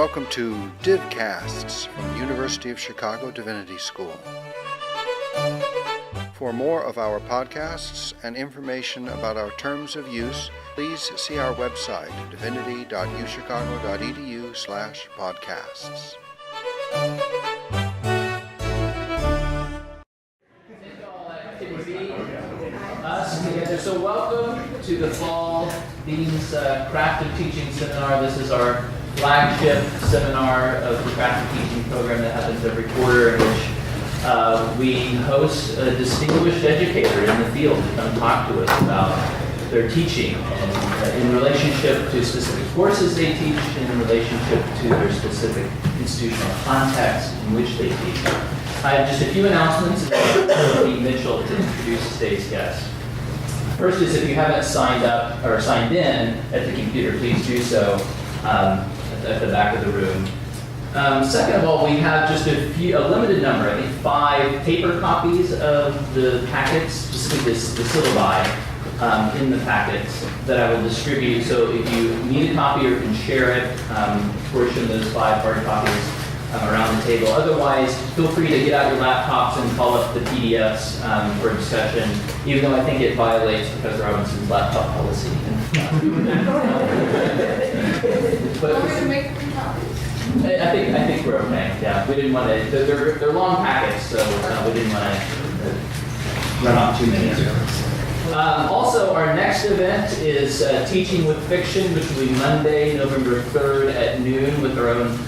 Welcome to Divcasts from the University of Chicago Divinity School. For more of our podcasts and information about our terms of use, please see our website, divinity.uchicago.edu/podcasts. Us together. So welcome to the Fall Dean's Craft of Teaching Seminar. This is our flagship seminar of the Craft of Teaching program that happens every quarter, in which we host a distinguished educator in the field to come talk to us about their teaching and in relationship to specific courses they teach and in relationship to their specific institutional context in which they teach. I have just a few announcements and then Pete Mitchell to introduce today's guest. First is if you haven't signed up or signed in at the computer, please do so at the back of the room. Second of all, we have just a limited number, I think 5 paper copies of the packets, specifically the syllabi in the packets that I will distribute. So if you need a copy or can share it, portion those 5 hard copies around the table. Otherwise, feel free to get out your laptops and call up the PDFs for discussion, even though I think it violates Professor Robinson's laptop policy. But We're going to make 3 copies. I think we're okay. Yeah, we didn't want to. They're long packets, so we didn't want to run off too many. Also, our next event is Teaching with Fiction, which will be Monday, November 3rd at noon, with our own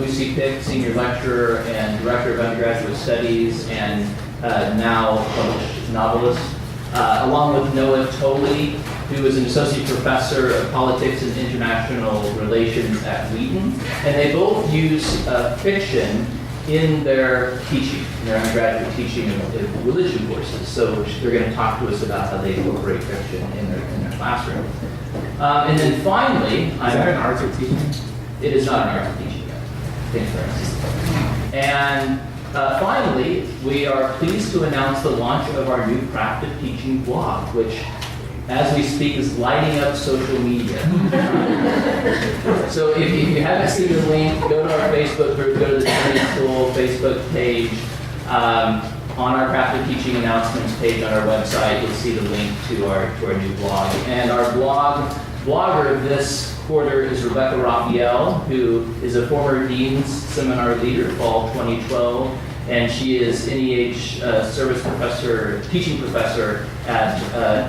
Lucy Pick, senior lecturer and director of undergraduate studies, and now published novelist, along with Noah Tolley, who is an associate professor of politics and international relations at Wheaton. And they both use fiction in their teaching, in their undergraduate teaching of religion courses. So they're going to talk to us about how they incorporate fiction in their classroom. And then finally, is that an art of teaching? It is not an art of teaching yet. Thanks for asking. And finally, we are pleased to announce the launch of our new Craft of Teaching blog, which, as we speak, is lighting up social media. So if you haven't seen the link, go to our Facebook group, go to the Divinity School Facebook page. On our Craft of Teaching announcements page on our website, you'll see the link to our new blog. And our blogger this quarter is Rebecca Raphael, who is a former Dean's Seminar leader, fall 2012. And she is NEH service professor, teaching professor at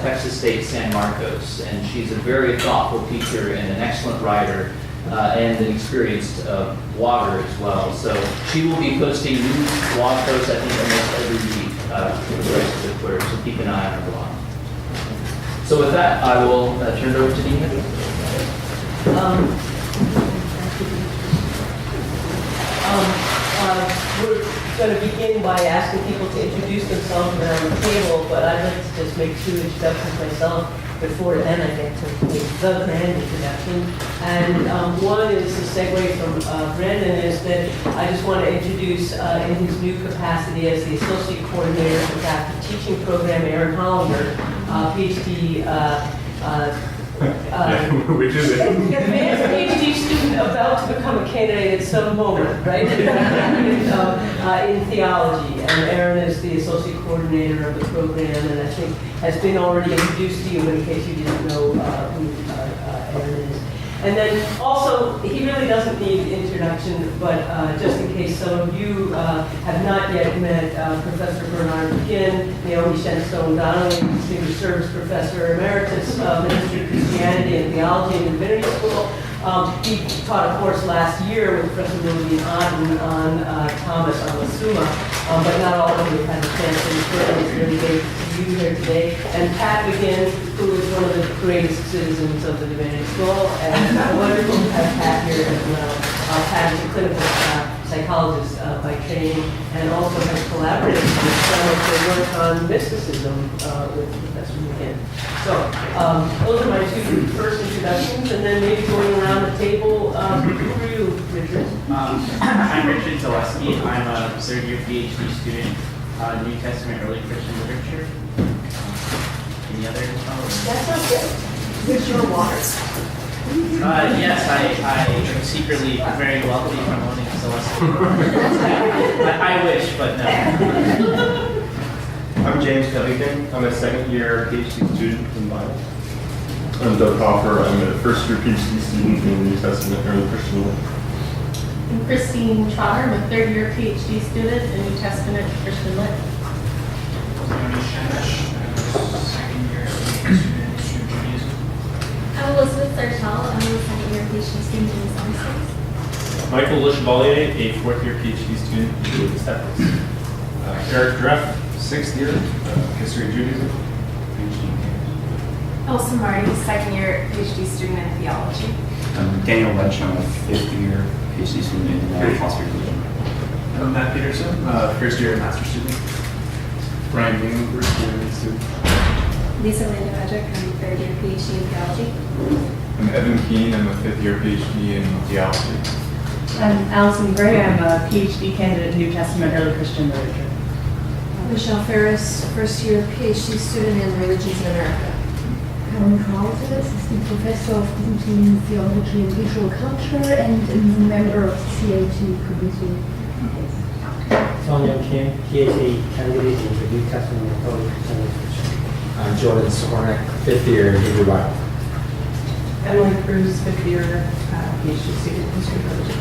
Texas State San Marcos. And she's a very thoughtful teacher and an excellent writer and an experienced blogger as well. So she will be posting new blog posts, I think, almost every week for the rest of the quarter. So keep an eye on her blog. So with that, I will turn it over to Dean. We're going to begin by asking people to introduce themselves around the table, but I'd like to just make 2 introductions myself before then I get to make the grand introduction. And one is a segue from Brandon, is that I just want to introduce in his new capacity as the Associate Coordinator of the Craft of Teaching Program, Aaron Hollander, PhD Which is it? Advanced PhD student about to become a candidate at some moment, right? in theology. And Aaron is the associate coordinator of the program, and I think has been already introduced to you in case you didn't know who Aaron is. And then also, he really doesn't need introduction, but just in case some of you have not yet met Professor Bernard McKinn, Naomi Shenstone Donnelly, Distinguished Service Professor Emeritus of Ministry of Christianity and Theology in the Divinity School. He taught a course last year with Professor Nobility and Annihilation on Thomas on the Summa, but not all of you have had a chance to refer. It's really great to see you here today. And Pat McGinn, who is one of the greatest citizens of the Divinity School, and wonderful to have Pat here as well. Pat is a clinical psychologist by training, and also has collaborated with some of the work on mysticism with Professor McGinn. So those are my 2 first introductions, and then maybe going around the table. Who are you, Richard? I'm Richard Zaleski. I'm a 3rd-year PhD student, New Testament Early Christian Literature. Any other? That sounds good. With your waters. Yes, I am secretly very wealthy from owning Syllabi. I wish, but no. I'm James Covington. I'm a second-year PhD student in Bible. I'm Doug Hoffer. I'm a first-year PhD student in New Testament early Christian lit. I'm Christine Trotter. I'm a third-year PhD student in New Testament Christian lit. I'm Elizabeth Sartell. I'm a second-year PhD student in Islamic Studies. Michael Le Chevalier, a fourth-year PhD student in Religious Ethics. Eric Dreff, sixth-year History of Judaism, PhD in English. Elsa Marty, second-year PhD student in Theology. Daniel Lynch, I'm a fifth-year PhD student in philosophy of religion. I'm Matt Peterson, first-year master's student. Brian Newman, first-year student. Lisa Linda Hedrick. I'm a third-year PhD in theology. I'm Evan Keane. I'm a fifth-year PhD in theology. I'm Allison Gray. I'm a PhD candidate in New Testament early Christian literature. Michelle Ferris, first-year PhD student in religions in America. Karen Carlton, assistant professor of teaching theology and visual culture and a member of the CA2 committee. Sonia Kim, PhD candidate in the New Testament and early Christian literature. I'm Jordan Skornek, fifth year Hebrew Bible. Emily Cruz, fifth year PhD student in history of religion.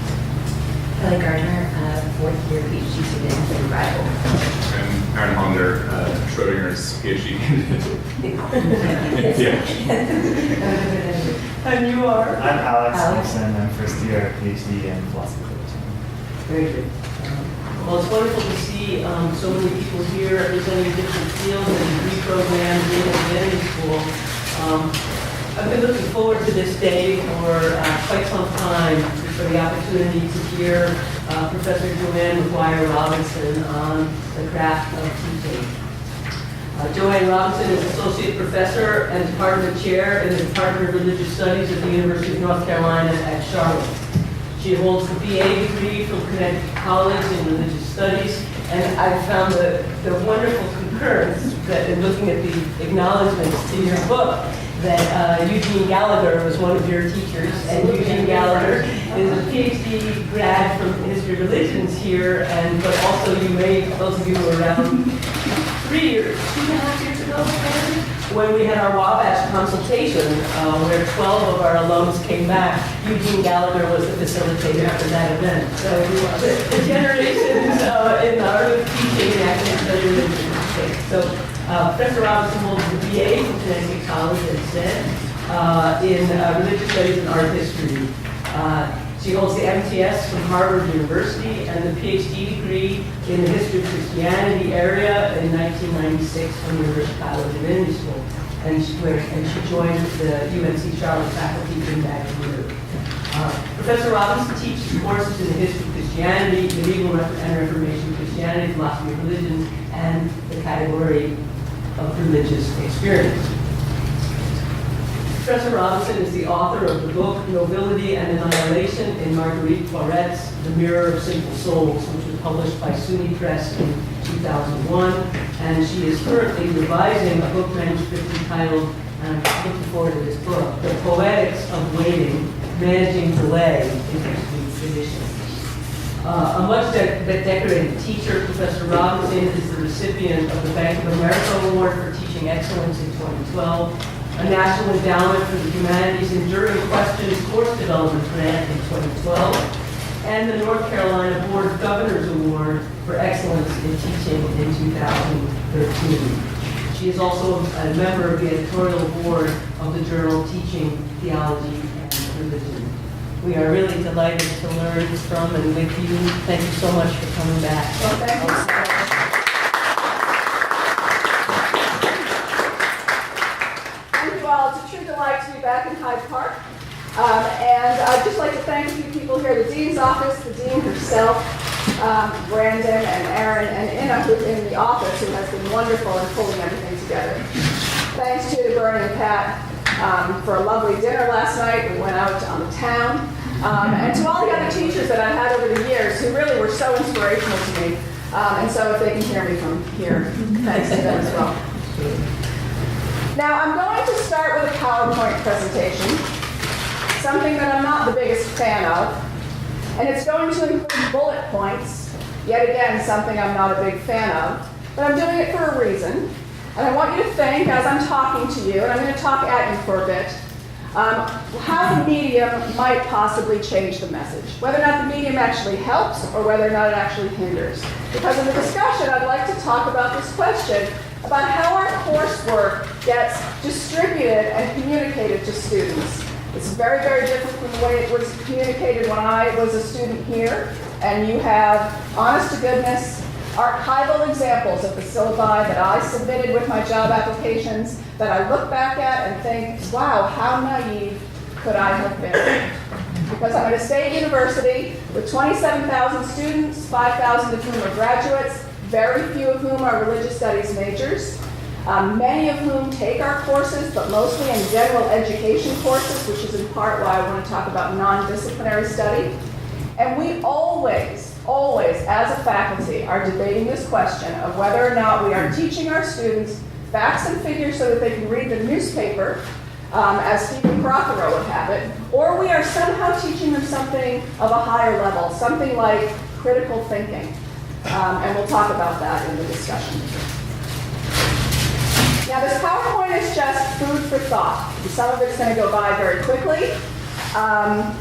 Kelly Gardner, fourth-year PhD student in Hebrew Bible. I'm Aaron Hollander, Schrodinger's PhD candidate. And you are? I'm Alex Wilson. I'm first-year PhD in philosophy of religion. Very good. Well, it's wonderful to see so many people here representing different fields and degree programs in the Divinity School. I've been looking forward to this day for quite some time, for the opportunity to hear Professor Joanne Maguire Robinson on the craft of teaching. Joanne Robinson is Associate Professor and Department Chair in the Department of Religious Studies at the University of North Carolina at Charlotte. She holds the BA degree from Connecticut College in Religious Studies, and I found the wonderful concurrence that in looking at the acknowledgments to your book, that Eugene Gallagher was one of your teachers, and Eugene Gallagher is a PhD grad from History of Religions here, but also you made, those of you who were around 3 years, 2.5 years ago, when we had our Wabash consultation, where 12 of our alums came back, Eugene Gallagher was the facilitator for that event. So the generations in our teaching and academic study religion. So Professor Robinson holds the BA from Connecticut College, as said, in religious studies and art history. She holds the MTS from Harvard University and the PhD degree in the history of Christianity area in 1996 from the UChicago Divinity School. And she joined the UNC Charlotte faculty in that year. Professor Robinson teaches courses in the history of Christianity, medieval and Reformation Christianity, philosophy of religion, and the category of religious experience. Professor Robinson is the author of the book Nobility and Annihilation in Marguerite Porette's The Mirror of Simple Souls, which was published by SUNY Press in 2001. And she is currently revising a book manuscript entitled, and I'm looking forward to this book, The Poetics of Waiting, Managing Delay in History Tradition. A much decorated teacher, Professor Robinson is the recipient of the Bank of America Award for Teaching Excellence in 2012, a National Endowment for the Humanities Enduring Questions Course Development Grant in 2012, and the North Carolina Board of Governors Award for Excellence in Teaching in 2013. She is also a member of the editorial board of the journal Teaching, Theology, and Religion. We are really delighted to learn from and with you. Thank you so much for coming back. Well, thank you so much. Thank you all. It's a true delight to be back in Hyde Park. And I'd just like to thank a few people here, the Dean's office, the Dean herself, Brandon and Aaron, and Inna in the office, who has been wonderful in pulling everything together. Thanks to Bernie and Pat for a lovely dinner last night. We went out on the town. And to all the other teachers that I've had over the years who really were so inspirational to me. And so if they can hear me from here, thanks to them as well. Now I'm going to start with a PowerPoint presentation. So something that I'm not the biggest fan of, and it's going to include bullet points, yet again, something I'm not a big fan of, but I'm doing it for a reason, and I want you to think as I'm talking to you, and I'm going to talk at you for a bit, how the medium might possibly change the message, whether or not the medium actually helps or whether or not it actually hinders. Because in the discussion, I'd like to talk about this question about how our coursework gets distributed and communicated to students. It's very, very different from the way it was communicated when I was a student here, and you have, honest to goodness, archival examples of the syllabi that I submitted with my job applications that I look back at and think, wow, how naive could I have been? Because I'm at a state university with 27,000 students, 5,000 of whom are graduates, very few of whom are religious studies majors, many of whom take our courses, but mostly in general education courses, which is in part why I want to talk about non-disciplinary study. And we always, as a faculty, are debating this question of whether or not we are teaching our students facts and figures so that they can read the newspaper, as Stephen Prothero would have it, or we are somehow teaching them something of a higher level, something like critical thinking. And we'll talk about that in the discussion. Now, this PowerPoint is just food for thought. Some of it's going to go by very quickly.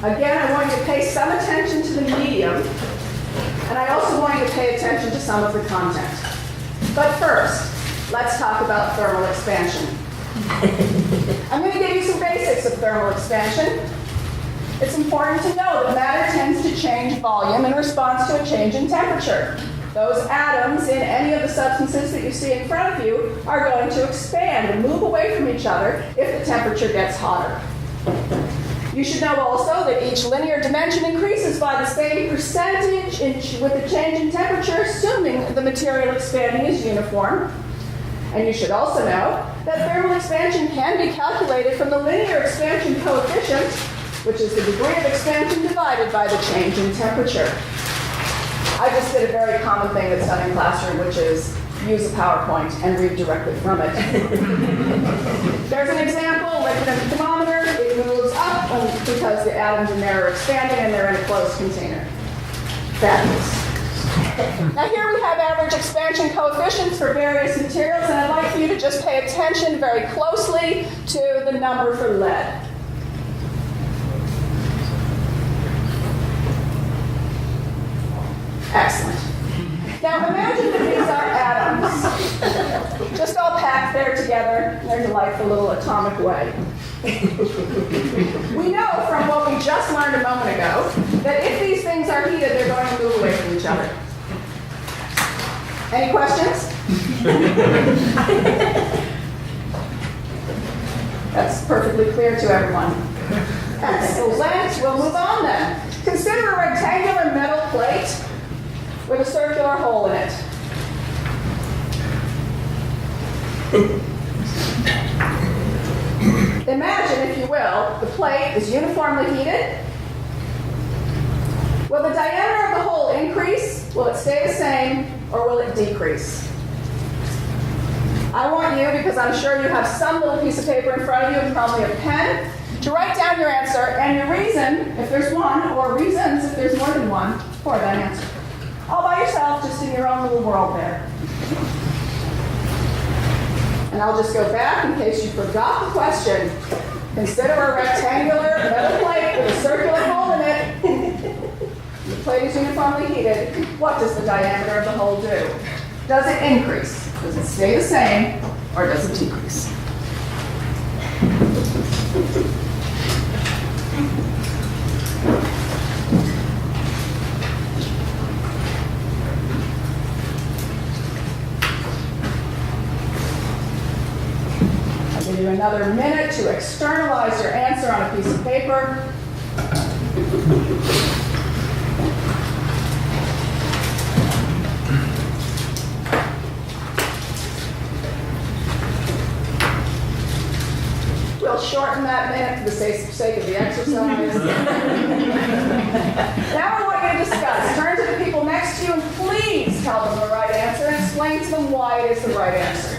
Again, I want you to pay some attention to the medium, and I also want you to pay attention to some of the content. But first, let's talk about thermal expansion. I'm going to give you some basics of thermal expansion. It's important to know that matter tends to change volume in response to a change in temperature. Those atoms in any of the substances that you see in front of you are going to expand and move away from each other if the temperature gets hotter. You should know also that each linear dimension increases by the same percentage with the change in temperature, assuming the material expanding is uniform. And you should also know that thermal expansion can be calculated from the linear expansion coefficient, which is the degree of expansion divided by the change in temperature. I just did a very common thing that's done in classroom, which is use a PowerPoint and read directly from it. There's an example, like in a thermometer, it moves up because the atoms in there are expanding and they're in a closed container. Fabulous. Now here we have average expansion coefficients for various materials, and I'd like for you to just pay attention very closely to the number for lead. Excellent. Now imagine that these are atoms, just all packed there together in their delightful little atomic way. We know from what we just learned a moment ago that if these things are heated, they're going to move away from each other. Any questions? That's perfectly clear to everyone. Excellent. We'll move on then. Consider a rectangular metal plate with a circular hole in it. Imagine, if you will, the plate is uniformly heated. Will the diameter of the hole increase? Will it stay the same? Or will it decrease? I want you, because I'm sure you have some little piece of paper in front of you and probably a pen, to write down your answer and your reason, if there's one, or reasons, if there's more than one, for that answer. All by yourself, just in your own little world there. And I'll just go back in case you forgot the question. Consider a rectangular metal plate with a circular hole in it. The plate is uniformly heated. What does the diameter of the hole do? Does it increase? Does it stay the same? Or does it decrease? I'll give you another minute to externalize your answer on a piece of paper. We'll shorten that minute for the sake of the exercise. Now I want you to discuss. Turn to the people next to you and please tell them the right answer and explain to them why it is the right answer.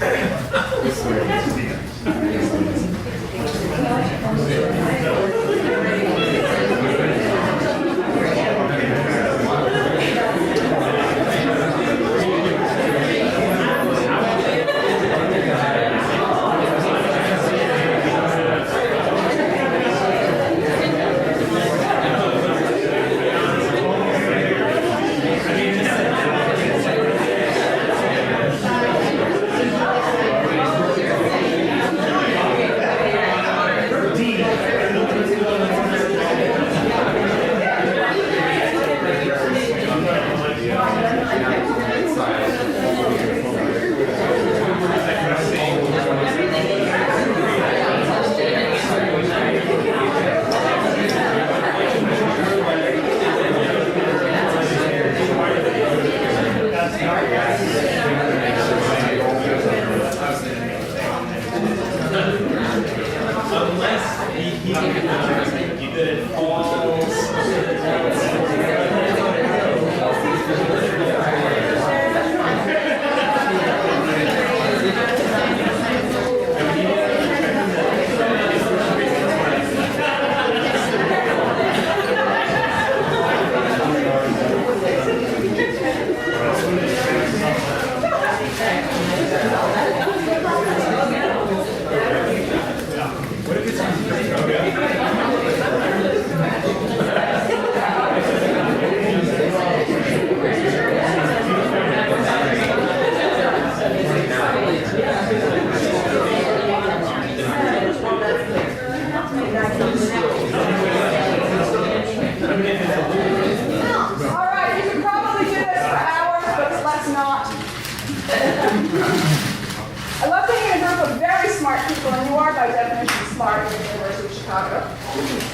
UChicago.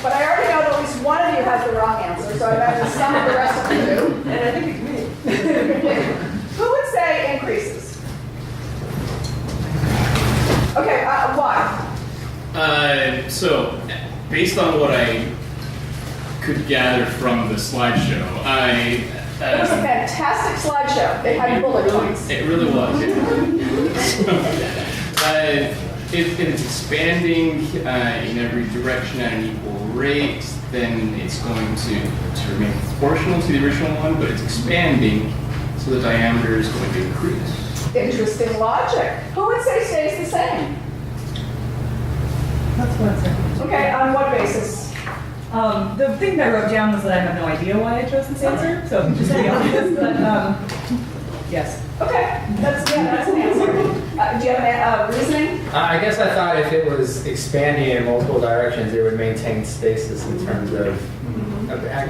But I already know that at least one of you has the wrong answer, so I imagine some of the rest of you do. And I think it's me. Who would say increases? Okay, why? So, based on what I could gather from the slideshow, It was a fantastic slideshow. It had bullet points. It really was. If it's expanding in every direction at an equal rate, then it's going to remain proportional to the original one, but it's expanding, so the diameter is going to increase. Interesting logic. Who would say stays the same? That's what it's Okay, on what basis? The thing that I wrote down was that I have no idea why I chose this answer, so just to be honest, but yes. Okay, that's an answer. Do you have a reasoning? I guess I thought if it was expanding in multiple directions, it would maintain stasis in terms of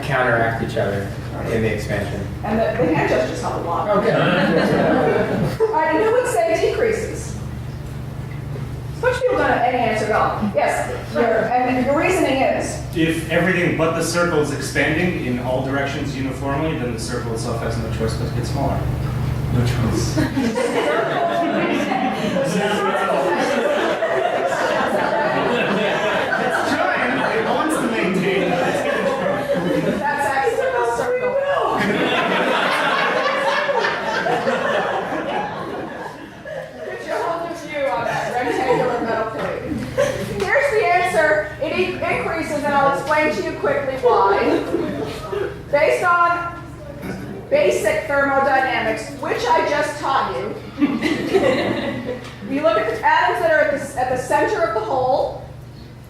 counteract each other in the expansion. And the hand gestures help a lot. Okay. All right, and who would say decreases? Which people don't have any answer at all. Yes, and your reasoning is? If everything but the circle is expanding in all directions uniformly, then the circle itself has no choice but to get smaller. No choice. It's trying. It wants to maintain. That's actually a circle. Put your whole new view on that rectangular metal plate. Here's the answer. It increases, and I'll explain to you quickly why. Based on basic thermodynamics, which I just taught you. You look at the atoms that are at the center of the hole.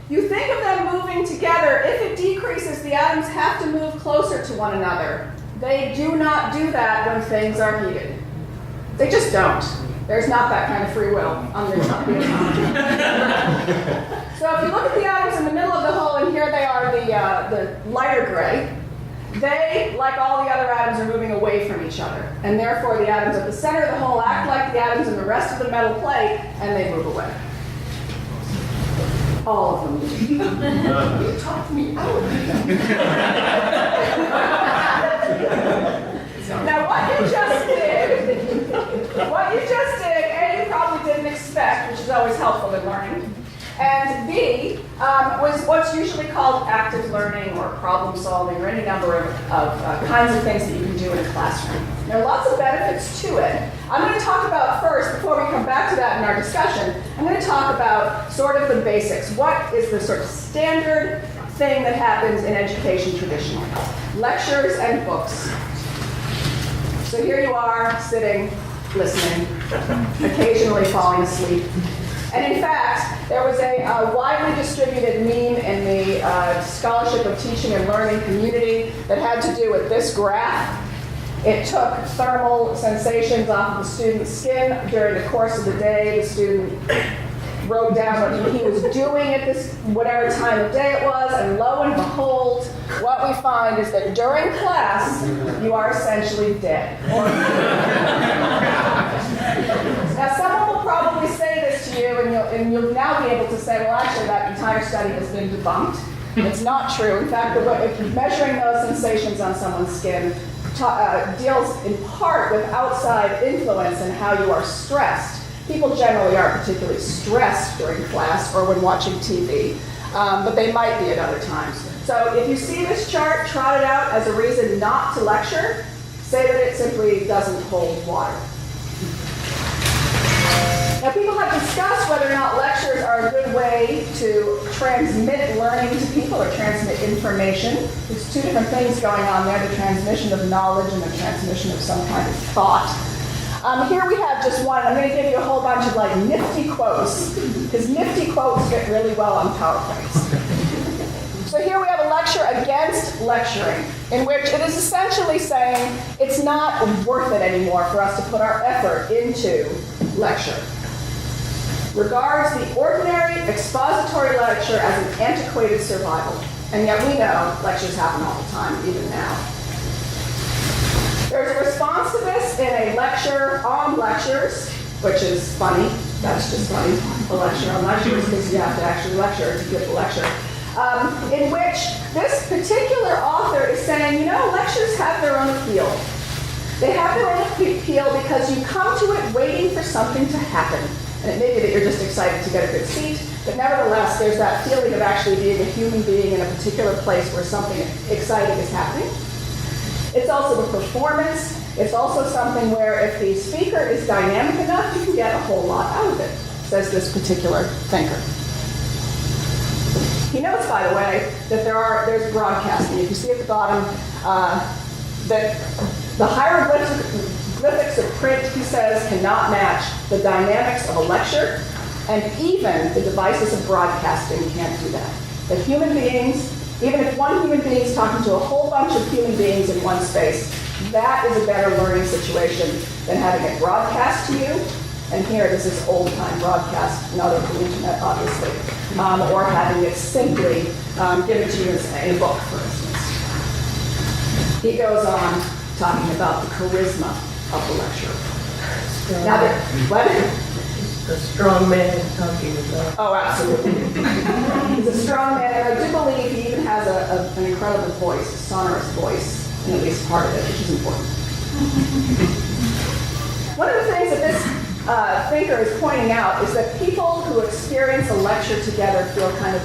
You think of them moving together. If it decreases, the atoms have to move closer to one another. They do not do that when things are heated. They just don't. There's not that kind of free will on the atomic. So if you look at the atoms in the middle of the hole, and here they are, the lighter gray, they, like all the other atoms, are moving away from each other. And therefore, the atoms at the center of the hole act like the atoms in the rest of the metal plate, and they move away. All of them do. You talked me out. Now, what you just did, A, you probably didn't expect, which is always helpful in learning. And B, was what's usually called active learning or problem solving or any number of kinds of things that you can do in a classroom. There are lots of benefits to it. I'm going to talk about first, before we come back to that in our discussion, I'm going to talk about sort of the basics. What is the sort of standard thing that happens in education traditionally? Lectures and books. So here you are, sitting, listening, occasionally falling asleep. And in fact, there was a widely distributed meme in the scholarship of teaching and learning community that had to do with this graph. It took thermal sensations off of the student's skin during the course of the day. The student wrote down what he was doing at this whatever time of day it was, and lo and behold, what we find is that during class, you are essentially dead. Now, someone will probably say this to you, and you'll now be able to say, well, actually, that entire study has been debunked. It's not true. In fact, measuring those sensations on someone's skin deals in part with outside influence and how you are stressed. People generally aren't particularly stressed during class or when watching TV, but they might be at other times. So if you see this chart trotted out as a reason not to lecture, say that it simply doesn't hold water. Now, people have discussed whether or not lectures are a good way to transmit learning to people or transmit information. There's two different things going on there, the transmission of knowledge and the transmission of some kind of thought. Here we have just one. I'm going to give you a whole bunch of like nifty quotes, because nifty quotes fit really well on PowerPoints. So here we have a lecture against lecturing, in which it is essentially saying it's not worth it anymore for us to put our effort into lecture. Regards the ordinary expository lecture as an antiquated survival. And yet we know lectures happen all the time, even now. There's a response to this in a lecture on lectures, which is funny. That's just funny. A lecture on lectures, because you have to actually lecture to give the lecture. in which this particular author is saying, you know, lectures have their own appeal. They have their own appeal because you come to it waiting for something to happen. And it may be that you're just excited to get a good seat, but nevertheless, there's that feeling of actually being a human being in a particular place where something exciting is happening. It's also the performance. It's also something where if the speaker is dynamic enough, you can get a whole lot out of it, says this particular thinker. He notes, by the way, that there's broadcasting. You can see at the bottom that the hieroglyphics of print, he says, cannot match the dynamics of a lecture, and even the devices of broadcasting can't do that. That human beings, even if one human being is talking to a whole bunch of human beings in one space, that is a better learning situation than having it broadcast to you. And here, this is old-time broadcast, not over the internet, obviously, or having it simply given to you in a book, for instance. He goes on talking about the charisma of the lecture. Now, what? A strong man is talking about. Oh, absolutely. He's a strong man, and I do believe he even has an incredible voice, a sonorous voice, in at least part of it, which is important. One of the things that this thinker is pointing out is that people who experience a lecture together feel kind of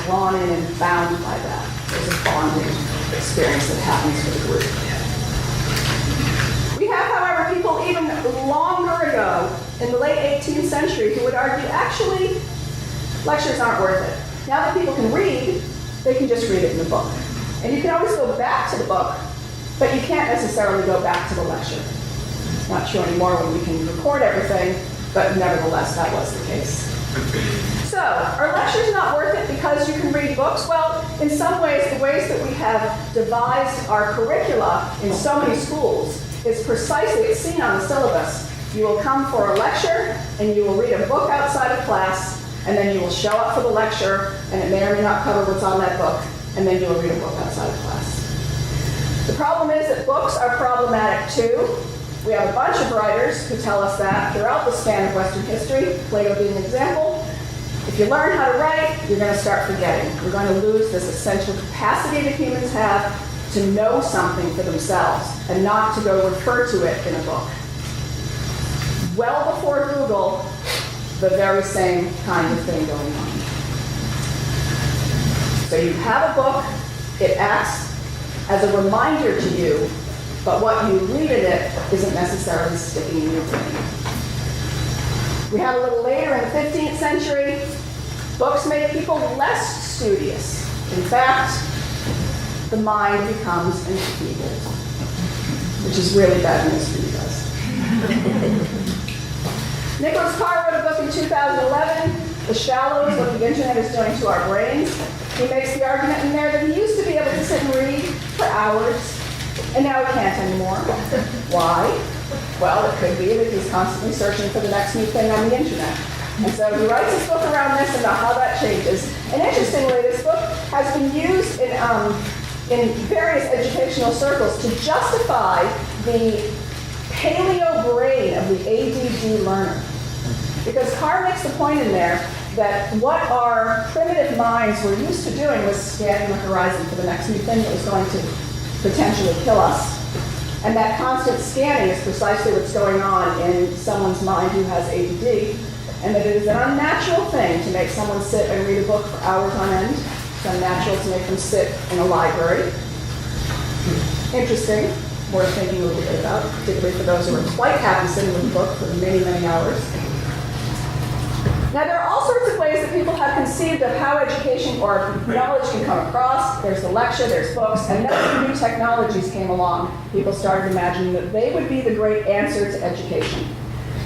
drawn in and bound by that. There's a bonding experience that happens for the group. We have, however, people even longer ago, in the late 18th century, who would argue, actually, lectures aren't worth it. Now that people can read, they can just read it in the book. And you can always go back to the book, but you can't necessarily go back to the lecture. Not true anymore when we can record everything, but nevertheless, that was the case. So, are lectures not worth it because you can read books? Well, in some ways, the ways that we have devised our curricula in so many schools is precisely, it's seen on the syllabus. You will come for a lecture, and you will read a book outside of class, and then you will show up for the lecture, and it may or may not cover what's on that book, and then you will read a book outside of class. The problem is that books are problematic too. We have a bunch of writers who tell us that throughout the span of Western history, Plato being an example. If you learn how to write, you're going to start forgetting. You're going to lose this essential capacity that humans have to know something for themselves and not to go refer to it in a book. Well before Google, the very same kind of thing going on. So you have a book, it acts as a reminder to you, but what you read in it isn't necessarily sticking in your brain. We have a little later in the 15th century, books made people less studious. In fact, the mind becomes enfeebled, which is really bad news for you guys. Nicholas Carr wrote a book in 2011, The Shallows, What the Internet is Doing to Our Brains. He makes the argument in there that he used to be able to sit and read for hours, and now he can't anymore. Why? Well, it could be that he's constantly searching for the next new thing on the internet. And so he writes his book around this and about how that changes. And interestingly, this book has been used in various educational circles to justify the paleo brain of the ADD learner. Because Carr makes the point in there that what our primitive minds were used to doing was scanning the horizon for the next new thing that was going to potentially kill us. And that constant scanning is precisely what's going on in someone's mind who has ADD, and that it is an unnatural thing to make someone sit and read a book for hours on end. It's unnatural to make them sit in a library. Interesting, worth thinking a little bit about, particularly for those who are quite happy sitting with a book for many, many hours. Now, there are all sorts of ways that people have conceived of how education or knowledge can come across. There's the lecture, there's books, and then when new technologies came along, people started imagining that they would be the great answer to education.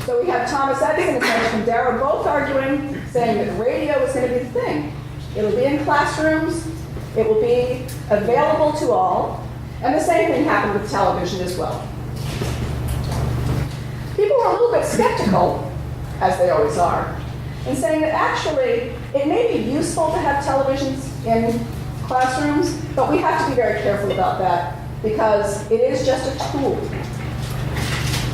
So we have Thomas Edison and Benjamin Darrow both arguing, saying that radio is going to be the thing. It'll be in classrooms, it will be available to all, and the same thing happened with television as well. People were a little bit skeptical, as they always are, in saying that actually it may be useful to have televisions in classrooms, but we have to be very careful about that because it is just a tool.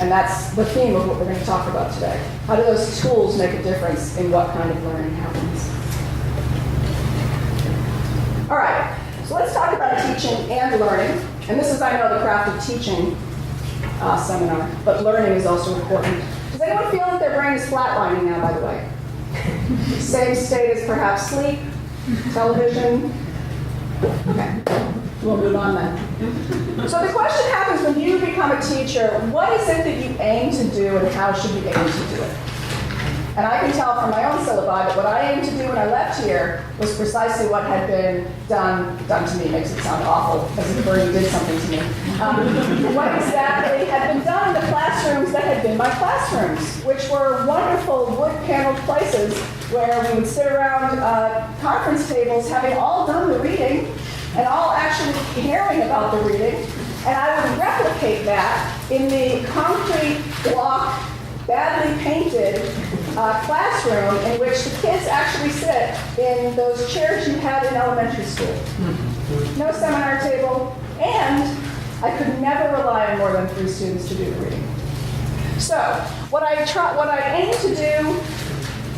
And that's the theme of what we're going to talk about today. How do those tools make a difference in what kind of learning happens? So let's talk about teaching and learning. And this is, I know, the craft of teaching seminar, but learning is also important. Does anyone feel that their brain is flatlining now, by the way? Same state as perhaps sleep, television? Okay, we'll move on then. So the question happens when you become a teacher, what is it that you aim to do and how should you aim to do it? And I can tell from my own syllabi that what I aimed to do when I left here was precisely what had been done to me. Makes it sound awful, as if Bernie did something to me. What exactly had been done in the classrooms that had been my classrooms, which were wonderful wood-paneled places where we would sit around conference tables having all done the reading and all actually hearing about the reading. And I would replicate that in the concrete block, badly painted classroom in which the kids actually sit in those chairs you had in elementary school. No seminar table, and I could never rely on more than 3 students to do the reading. So what I aimed to do,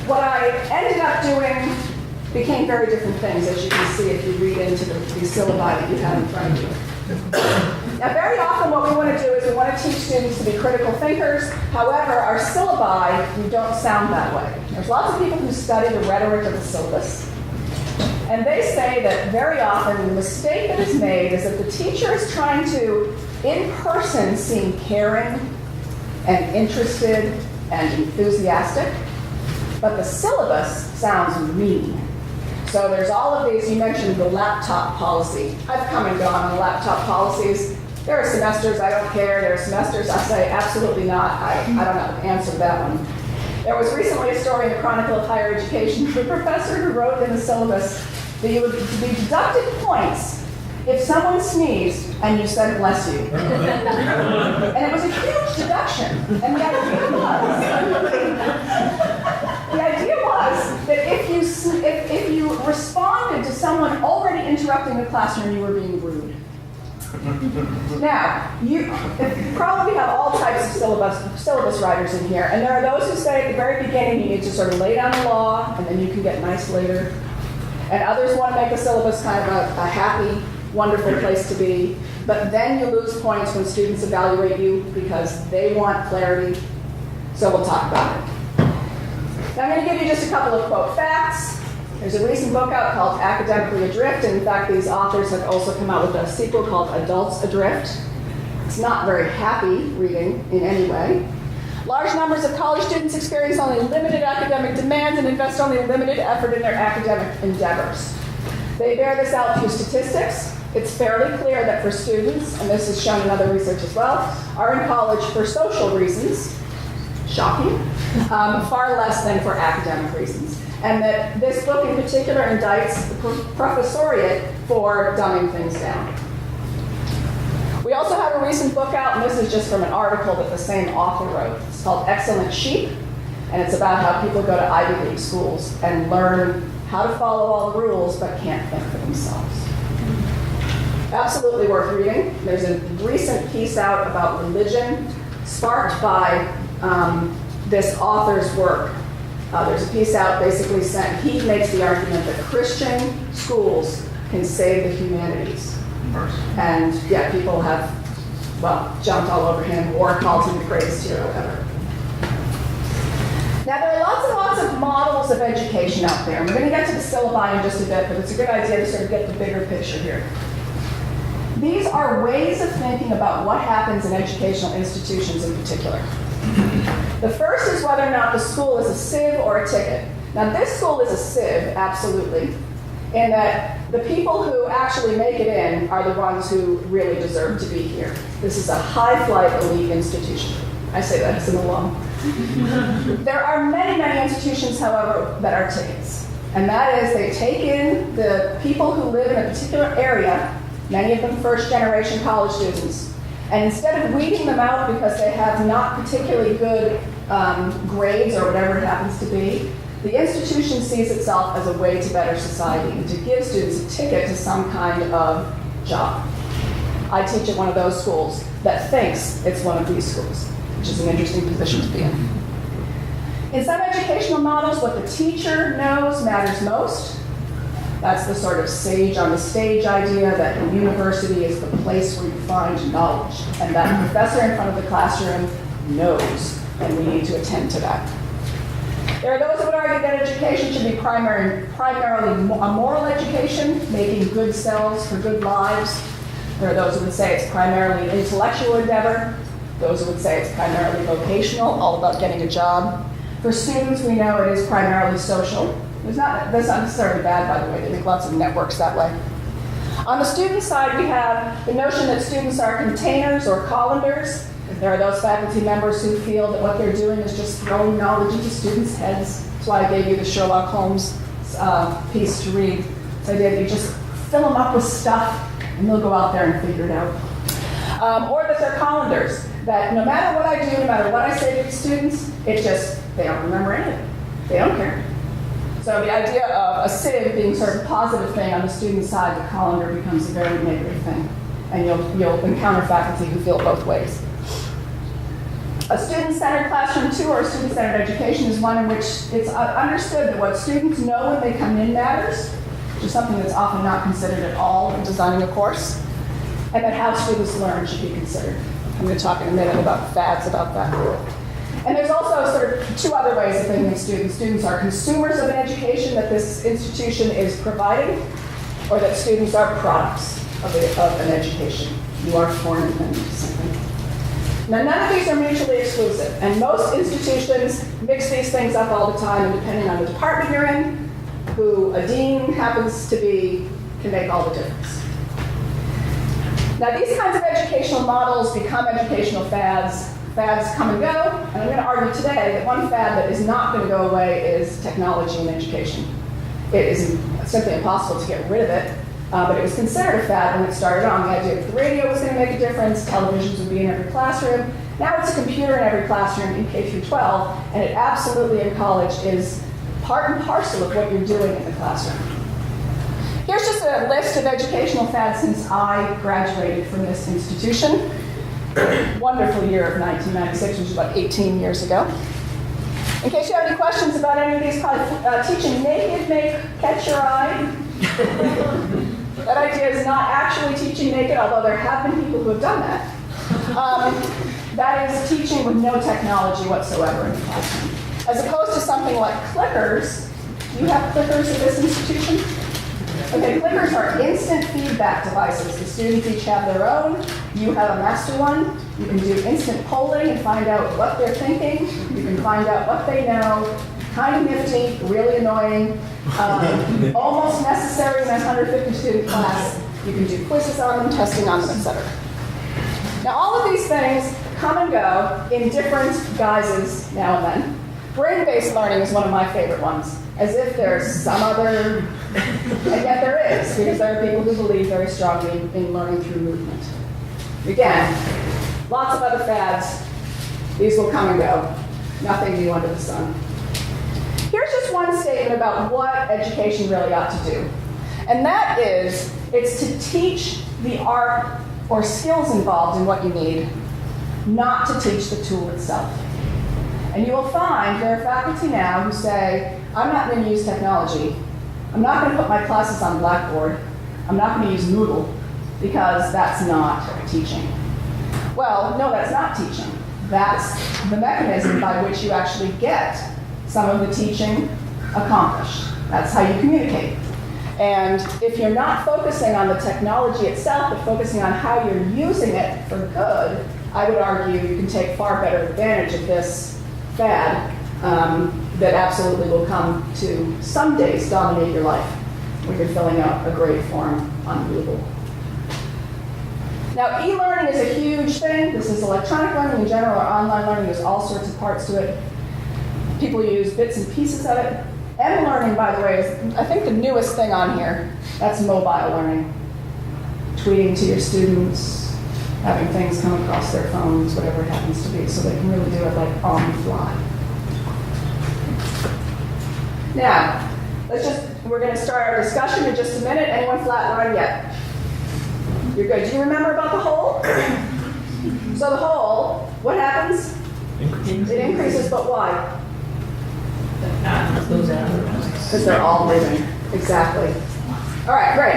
what I ended up doing became very different things, as you can see if you read into the syllabi that you have in front of you. Now, very often what we want to do is we want to teach students to be critical thinkers. However, our syllabi, we don't sound that way. There's lots of people who study the rhetoric of the syllabus. And they say that very often the mistake that is made is that the teacher is trying to, in person, seem caring and interested and enthusiastic, but the syllabus sounds mean. So there's all of these, you mentioned the laptop policy. I've come and gone on laptop policies. There are semesters I don't care. There are semesters I say absolutely not. I don't know the answer to that one. There was recently a story in the Chronicle of Higher Education from a professor who wrote in the syllabus that you would be deducted points if someone sneezed and you said bless you. And it was a huge deduction. And the idea was that if you responded to someone already interrupting the classroom, you were being rude. Now, you probably have all types of syllabus writers in here, and there are those who say at the very beginning you need to sort of lay down the law, and then you can get nice later. And others want to make the syllabus kind of a happy, wonderful place to be, but then you lose points when students evaluate you because they want clarity. So we'll talk about it. Now I'm going to give you just a couple of quote facts. There's a recent book out called Academically Adrift, and in fact these authors have also come out with a sequel called Adults Adrift. It's not very happy reading in any way. Large numbers of college students experience only limited academic demands and invest only limited effort in their academic endeavors. They bear this out through statistics. It's fairly clear that for students, and this is shown in other research as well, are in college for social reasons, shocking, far less than for academic reasons. And that this book in particular indicts the professoriate for dumbing things down. We also have a recent book out, and this is just from an article that the same author wrote. It's called Excellent Sheep, and it's about how people go to Ivy League schools and learn how to follow all the rules but can't think for themselves. Absolutely worth reading. There's a recent piece out about religion sparked by this author's work. There's a piece out basically saying he makes the argument that Christian schools can save the humanities. And yet people have, well, jumped all over him or called him the greatest hero ever. Now there are lots and lots of models of education out there. We're going to get to the syllabi in just a bit, but it's a good idea to sort of get the bigger picture here. These are ways of thinking about what happens in educational institutions in particular. The first is whether or not the school is a sieve or a ticket. Now this school is a sieve, absolutely, in that the people who actually make it in are the ones who really deserve to be here. This is a high-flight elite institution. I say that as an alum. There are many, many institutions, however, that are tickets. And that is they take in the people who live in a particular area, many of them first-generation college students, and instead of weeding them out because they have not particularly good grades or whatever it happens to be, the institution sees itself as a way to better society and to give students a ticket to some kind of job. I teach at one of those schools that thinks it's one of these schools, which is an interesting position to be in. In some educational models, what the teacher knows matters most. That's the sort of sage on the stage idea that the university is the place where you find knowledge, and that the professor in front of the classroom knows, and we need to attend to that. There are those who would argue that education should be primarily a moral education, making good selves for good lives. There are those who would say it's primarily an intellectual endeavor. Those who would say it's primarily vocational, all about getting a job. For students, we know it is primarily social. That's not necessarily bad, by the way. They make lots of networks that way. On the student side, we have the notion that students are containers or colanders. There are those faculty members who feel that what they're doing is just throwing knowledge into students' heads. That's why I gave you the Sherlock Holmes piece to read. This idea that you just fill them up with stuff and they'll go out there and figure it out. Or that they're colanders, that no matter what I do, no matter what I say to these students, it's just, they don't remember anything. They don't care. So the idea of a sieve being sort of a positive thing on the student side, the colander becomes a very negative thing. And you'll encounter faculty who feel it both ways. A student-centered classroom, too, or a student-centered education is one in which it's understood that what students know when they come in matters, which is something that's often not considered at all in designing a course, and that how students learn should be considered. I'm going to talk in a minute about fads about that. And there's also sort of two other ways of thinking of students. Students are consumers of an education that this institution is providing, or that students are products of an education. You are foreign to something. Now, none of these are mutually exclusive, and most institutions mix these things up all the time, and depending on the department you're in, who a dean happens to be, can make all the difference. Now, these kinds of educational models become educational fads. Fads come and go, and I'm going to argue today that one fad that is not going to go away is technology in education. It is simply impossible to get rid of it, but it was considered a fad when it started on. The idea that the radio was going to make a difference, televisions would be in every classroom. Now it's a computer in every classroom in K through 12, and it absolutely in college is part and parcel of what you're doing in the classroom. Here's just a list of educational fads since I graduated from this institution. Wonderful year of 1996, which was about 18 years ago. In case you have any questions about any of these, probably teaching naked may catch your eye. That idea is not actually teaching naked, although there have been people who have done that. That is teaching with no technology whatsoever in the classroom. As opposed to something like clickers. Do you have clickers at this institution? Okay, clickers are instant feedback devices. The students each have their own. You have a master one. You can do instant polling and find out what they're thinking. You can find out what they know. Kind of nifty, really annoying, almost necessary in a 150-student class. You can do quizzes on them, testing on them, etc. Now, all of these things come and go in different guises now and then. Brain-based learning is one of my favorite ones, as if there's some other, and yet there is, because there are people who believe very strongly in learning through movement. Again, lots of other fads. These will come and go. Nothing new under the sun. Here's just one statement about what education really ought to do. And that is, it's to teach the art or skills involved in what you need, not to teach the tool itself. And you will find there are faculty now who say, I'm not going to use technology. I'm not going to put my classes on Blackboard. I'm not going to use Moodle because that's not teaching. Well, no, that's not teaching. That's the mechanism by which you actually get some of the teaching accomplished. That's how you communicate. And if you're not focusing on the technology itself, but focusing on how you're using it for good, I would argue you can take far better advantage of this fad that absolutely will come to some days dominate your life when you're filling out a grade form on Google. Now, e-learning is a huge thing. This is electronic learning in general or online learning. There's all sorts of parts to it. People use bits and pieces of it. M-learning, by the way, is, I think, the newest thing on here. That's mobile learning. Tweeting to your students, having things come across their phones, whatever it happens to be, so they can really do it like on the fly. Now, we're going to start our discussion in just a minute. Anyone flatline yet? You're good. Do you remember about the whole? So the whole, what happens? It increases, but why? Because they're all living. Exactly. All right, great.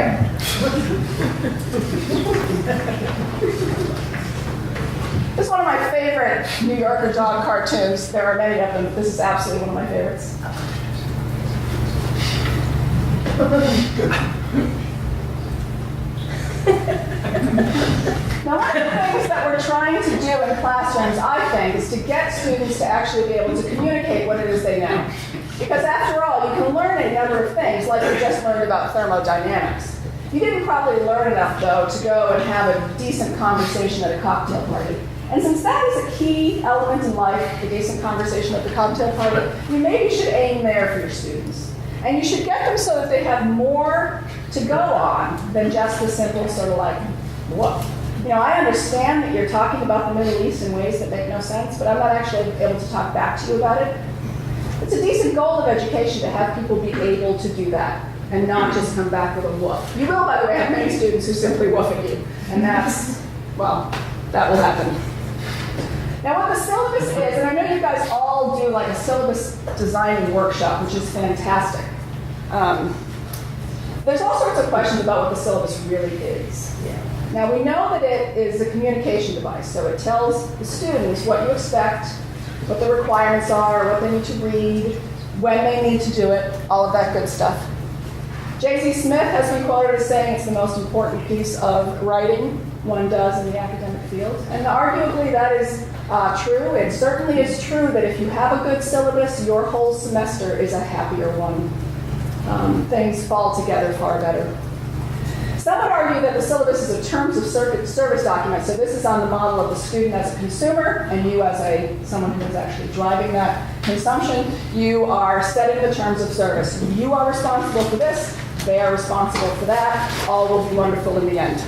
This is one of my favorite New Yorker dog cartoons. There are many of them, but this is absolutely one of my favorites. Now, one of the things that we're trying to do in classrooms, I think, is to get students to actually be able to communicate what it is they know. Because after all, you can learn a number of things, like you just learned about thermodynamics. You didn't probably learn enough, though, to go and have a decent conversation at a cocktail party. And since that is a key element in life, the decent conversation at the cocktail party, you maybe should aim there for your students. And you should get them so that they have more to go on than just the simple sort of like, what? You know, I understand that you're talking about the Middle East in ways that make no sense, but I'm not actually able to talk back to you about it. It's a decent goal of education to have people be able to do that and not just come back with a woof. You will, by the way, have many students who simply woof at you. And that's, well, that will happen. Now what the syllabus is, and I know you guys all do like a syllabus designing workshop, which is fantastic. There's all sorts of questions about what the syllabus really is. Now we know that it is a communication device, so it tells the students what you expect, what the requirements are, what they need to read, when they need to do it, all of that good stuff. J.Z. Smith has been quoted as saying it's the most important piece of writing one does in the academic field. And arguably that is true. It certainly is true that if you have a good syllabus, your whole semester is a happier one. Things fall together far better. Some would argue that the syllabus is a terms of service document. So this is on the model of the student as a consumer and you as someone who is actually driving that consumption. You are setting the terms of service. You are responsible for this. They are responsible for that. All will be wonderful in the end.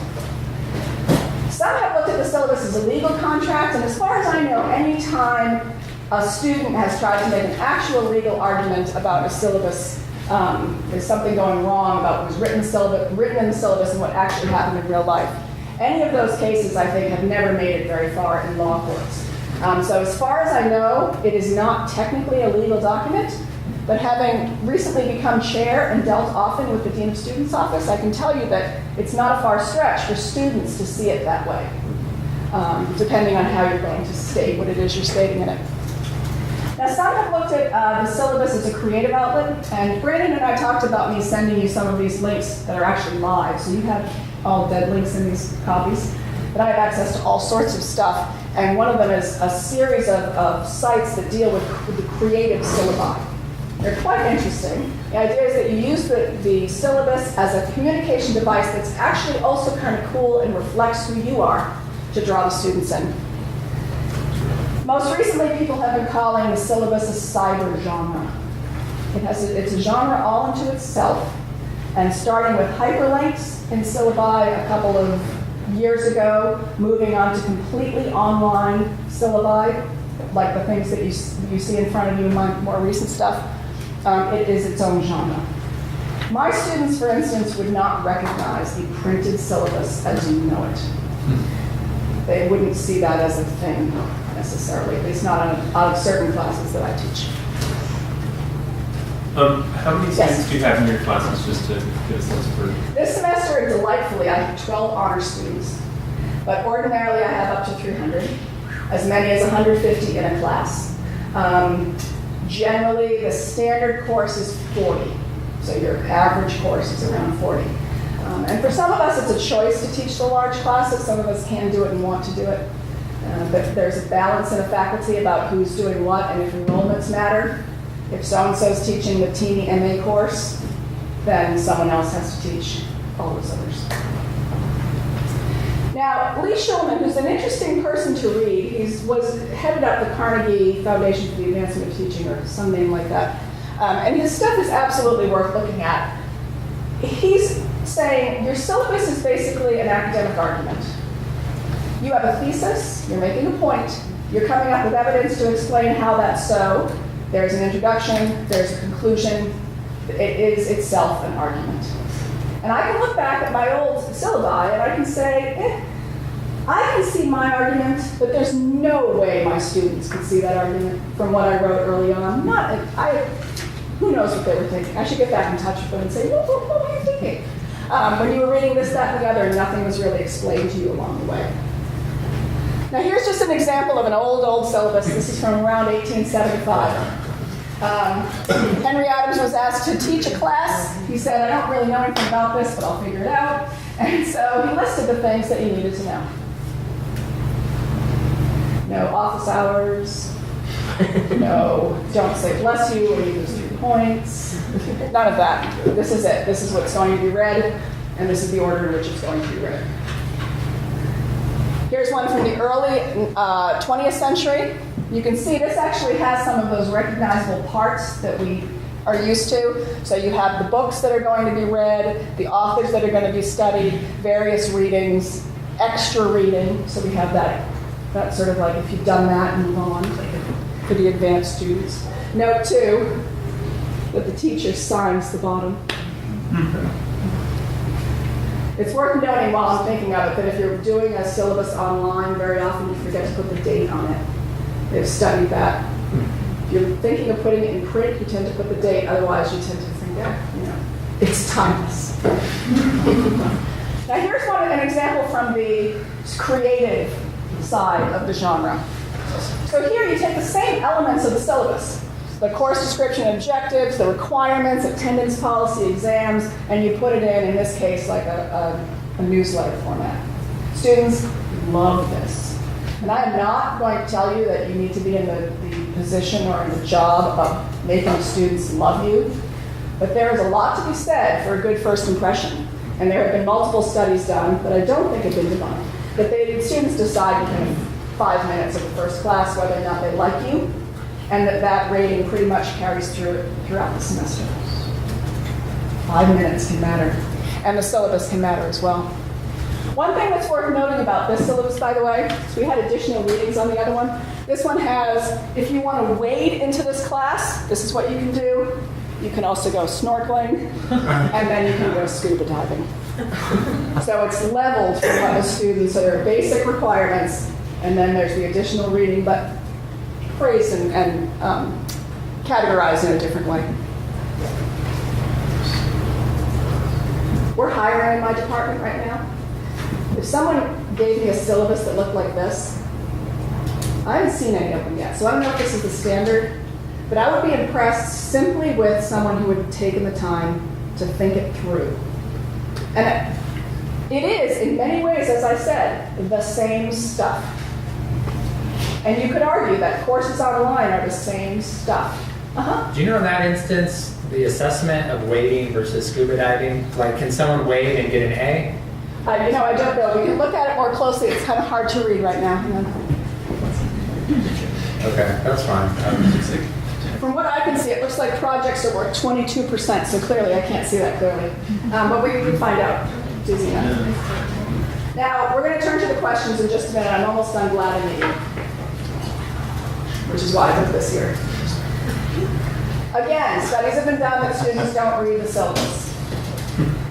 Some have looked at the syllabus as a legal contract, and as far as I know, any time a student has tried to make an actual legal argument about a syllabus, there's something going wrong about what was written in the syllabus and what actually happened in real life. Any of those cases, I think, have never made it very far in law courts. So as far as I know, it is not technically a legal document, but having recently become chair and dealt often with the Dean of Students' office, I can tell you that it's not a far stretch for students to see it that way, depending on how you're going to state what it is you're stating in it. Now, some have looked at the syllabus as a creative outlet, and Brandon and I talked about me sending you some of these links that are actually live, so you have all dead links in these copies, but I have access to all sorts of stuff, and one of them is a series of sites that deal with the creative syllabi. They're quite interesting. The idea is that you use the syllabus as a communication device that's actually also kind of cool and reflects who you are to draw the students in. Most recently, people have been calling the syllabus a cyber genre. It's a genre all unto itself. And starting with hyperlinks in syllabi a couple of years ago, moving on to completely online syllabi, like the things that you see in front of you in my more recent stuff, it is its own genre. My students, for instance, would not recognize the printed syllabus as you know it. They wouldn't see that as a thing necessarily, at least not out of certain classes that I teach. How many students do you have in your classes, just to get a sense for? This semester, delightfully, I have 12 honor students, but ordinarily I have up to 300, as many as 150 in a class. Generally, the standard course is 40, so your average course is around 40. And for some of us, it's a choice to teach the large classes. Some of us can do it and want to do it. But there's a balance in a faculty about who's doing what and if enrollments matter. If so-and-so is teaching the teeny MA course, then someone else has to teach all those others. Now, Lee Shulman, who's an interesting person to read, he was headed up the Carnegie Foundation for the Advancement of Teaching, or some name like that. And his stuff is absolutely worth looking at. He's saying your syllabus is basically an academic argument. You have a thesis, you're making a point, you're coming up with evidence to explain how that's so. There's an introduction, there's a conclusion. It is itself an argument. And I can look back at my old syllabi and I can say, I can see my argument, but there's no way my students could see that argument from what I wrote early on. Who knows what they were thinking? I should get back in touch with them and say, what were you thinking? When you were reading this, that, and the other, nothing was really explained to you along the way. Now here's just an example of an old syllabus. This is from around 1875. Henry Adams was asked to teach a class. He said, I don't really know anything about this, but I'll figure it out. And so he listed the things that you needed to know. No office hours. No, don't say bless you or you lose 3 points. None of that. This is it. This is what's going to be read, and this is the order in which it's going to be read. Here's one from the early 20th century. You can see this actually has some of those recognizable parts that we are used to. So you have the books that are going to be read, the authors that are going to be studied, various readings, extra reading. So we have that. That's sort of like if you've done that, move on for the advanced students. Note too that the teacher signs the bottom. It's worth noting while I'm thinking of it that if you're doing a syllabus online, very often you forget to put the date on it. They've studied that. If you're thinking of putting it in print, you tend to put the date, otherwise you tend to forget, it's timeless. Now here's an example from the creative side of the genre. So here you take the same elements of the syllabus, the course description, objectives, the requirements, attendance policy, exams, and you put it in this case, like a newsletter format. Students love this. And I am not going to tell you that you need to be in the position or in the job of making students love you, but there is a lot to be said for a good first impression. And there have been multiple studies done that I don't think have been debunked, that students decide within 5 minutes of the first class whether or not they like you, and that rating pretty much carries throughout the semester. 5 minutes can matter, and the syllabus can matter as well. One thing that's worth noting about this syllabus, by the way, is we had additional readings on the other one. This one has, if you want to wade into this class, this is what you can do. You can also go snorkeling, and then you can go scuba diving. So it's leveled for the students, so there are basic requirements, and then there's the additional reading, but phrased and categorized in a different way. We're hiring in my department right now. If someone gave me a syllabus that looked like this, I haven't seen any of them yet, so I don't know if this is the standard, but I would be impressed simply with someone who would have taken the time to think it through. And it is, in many ways, as I said, the same stuff. And you could argue that courses online are the same stuff. Do you know in that instance, the assessment of wading versus scuba diving? Like, can someone wade and get an A? I don't know. We can look at it more closely. It's kind of hard to read right now. Okay, that's fine. From what I can see, it looks like projects are worth 22%, so clearly I can't see that clearly. But we can find out. Dizzy enough. Now, we're going to turn to the questions in just a minute. I'm almost done blabbing at you, which is why I put this here. Again, studies have been done that students don't read the syllabus.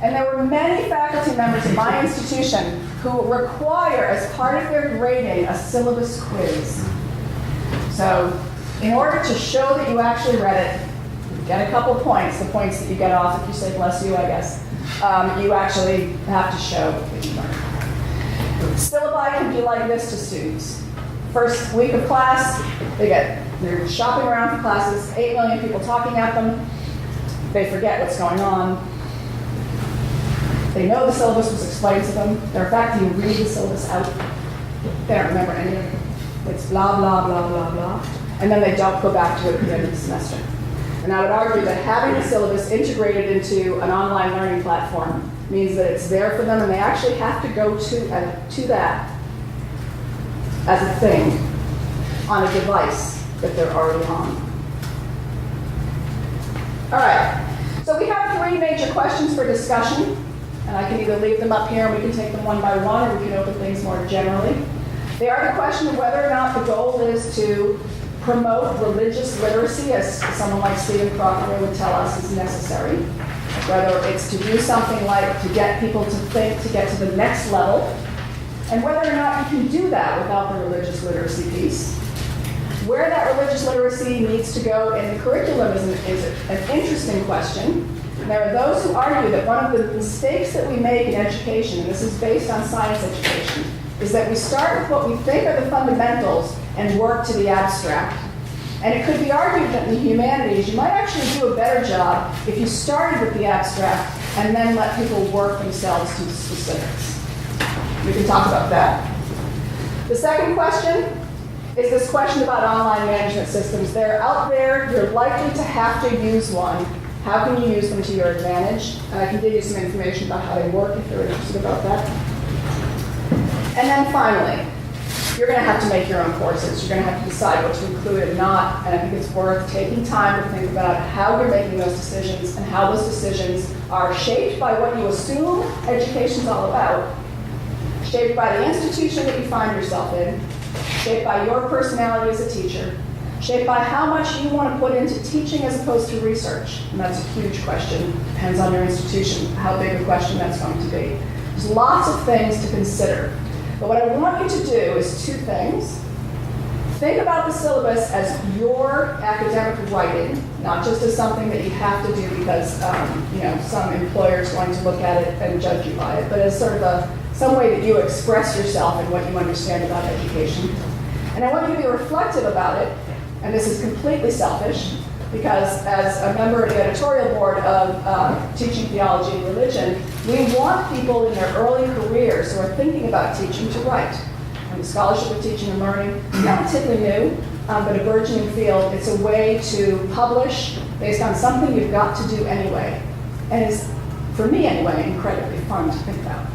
And there were many faculty members at my institution who require, as part of their grading, a syllabus quiz. So, in order to show that you actually read it, you get a couple points, the points that you get off if you say bless you, I guess. You actually have to show that you learned. Syllabi can be like this to students. First week of class, they're shopping around for classes, 8 million people talking at them. They forget what's going on. They know the syllabus was explained to them. In fact, you read the syllabus out. They don't remember any of it. It's blah, blah, blah, blah, blah. And then they don't go back to it at the end of the semester. And I would argue that having the syllabus integrated into an online learning platform means that it's there for them, and they actually have to go to that as a thing on a device that they're already on. All right, so we have 3 major questions for discussion, and I can either leave them up here and we can take them one by one, or we can open things more generally. They are the question of whether or not the goal is to promote religious literacy, as someone like Stephen Crawford would tell us is necessary, whether it's to do something like to get people to think, to get to the next level, and whether or not you can do that without the religious literacy piece. Where that religious literacy needs to go in the curriculum is an interesting question, And there are those who argue that one of the mistakes that we make in education, and this is based on science education, is that we start with what we think are the fundamentals and work to the abstract. And it could be argued that in the humanities, you might actually do a better job if you started with the abstract and then let people work themselves to the specifics. We can talk about that. The second question is this question about online management systems. They're out there. You're likely to have to use one. How can you use them to your advantage? And I can give you some information about how they work if you're interested about that. And then finally, you're going to have to make your own courses. You're going to have to decide what to include and not. And I think it's worth taking time to think about how you're making those decisions and how those decisions are shaped by what you assume education's all about, shaped by the institution that you find yourself in, shaped by your personality as a teacher, shaped by how much you want to put into teaching as opposed to research. And that's a huge question. Depends on your institution, how big a question that's going to be. There's lots of things to consider. But what I want you to do is two things. Think about the syllabus as your academic writing, not just as something that you have to do because some employer is going to look at it and judge you by it, but as sort of some way that you express yourself and what you understand about education. And I want you to be reflective about it, and this is completely selfish, because as a member of the editorial board of Teaching Theology and Religion, we want people in their early careers who are thinking about teaching to write. And the Scholarship of Teaching and Learning, not particularly new, but a burgeoning field. It's a way to publish based on something you've got to do anyway. And is, for me anyway, incredibly fun to think about.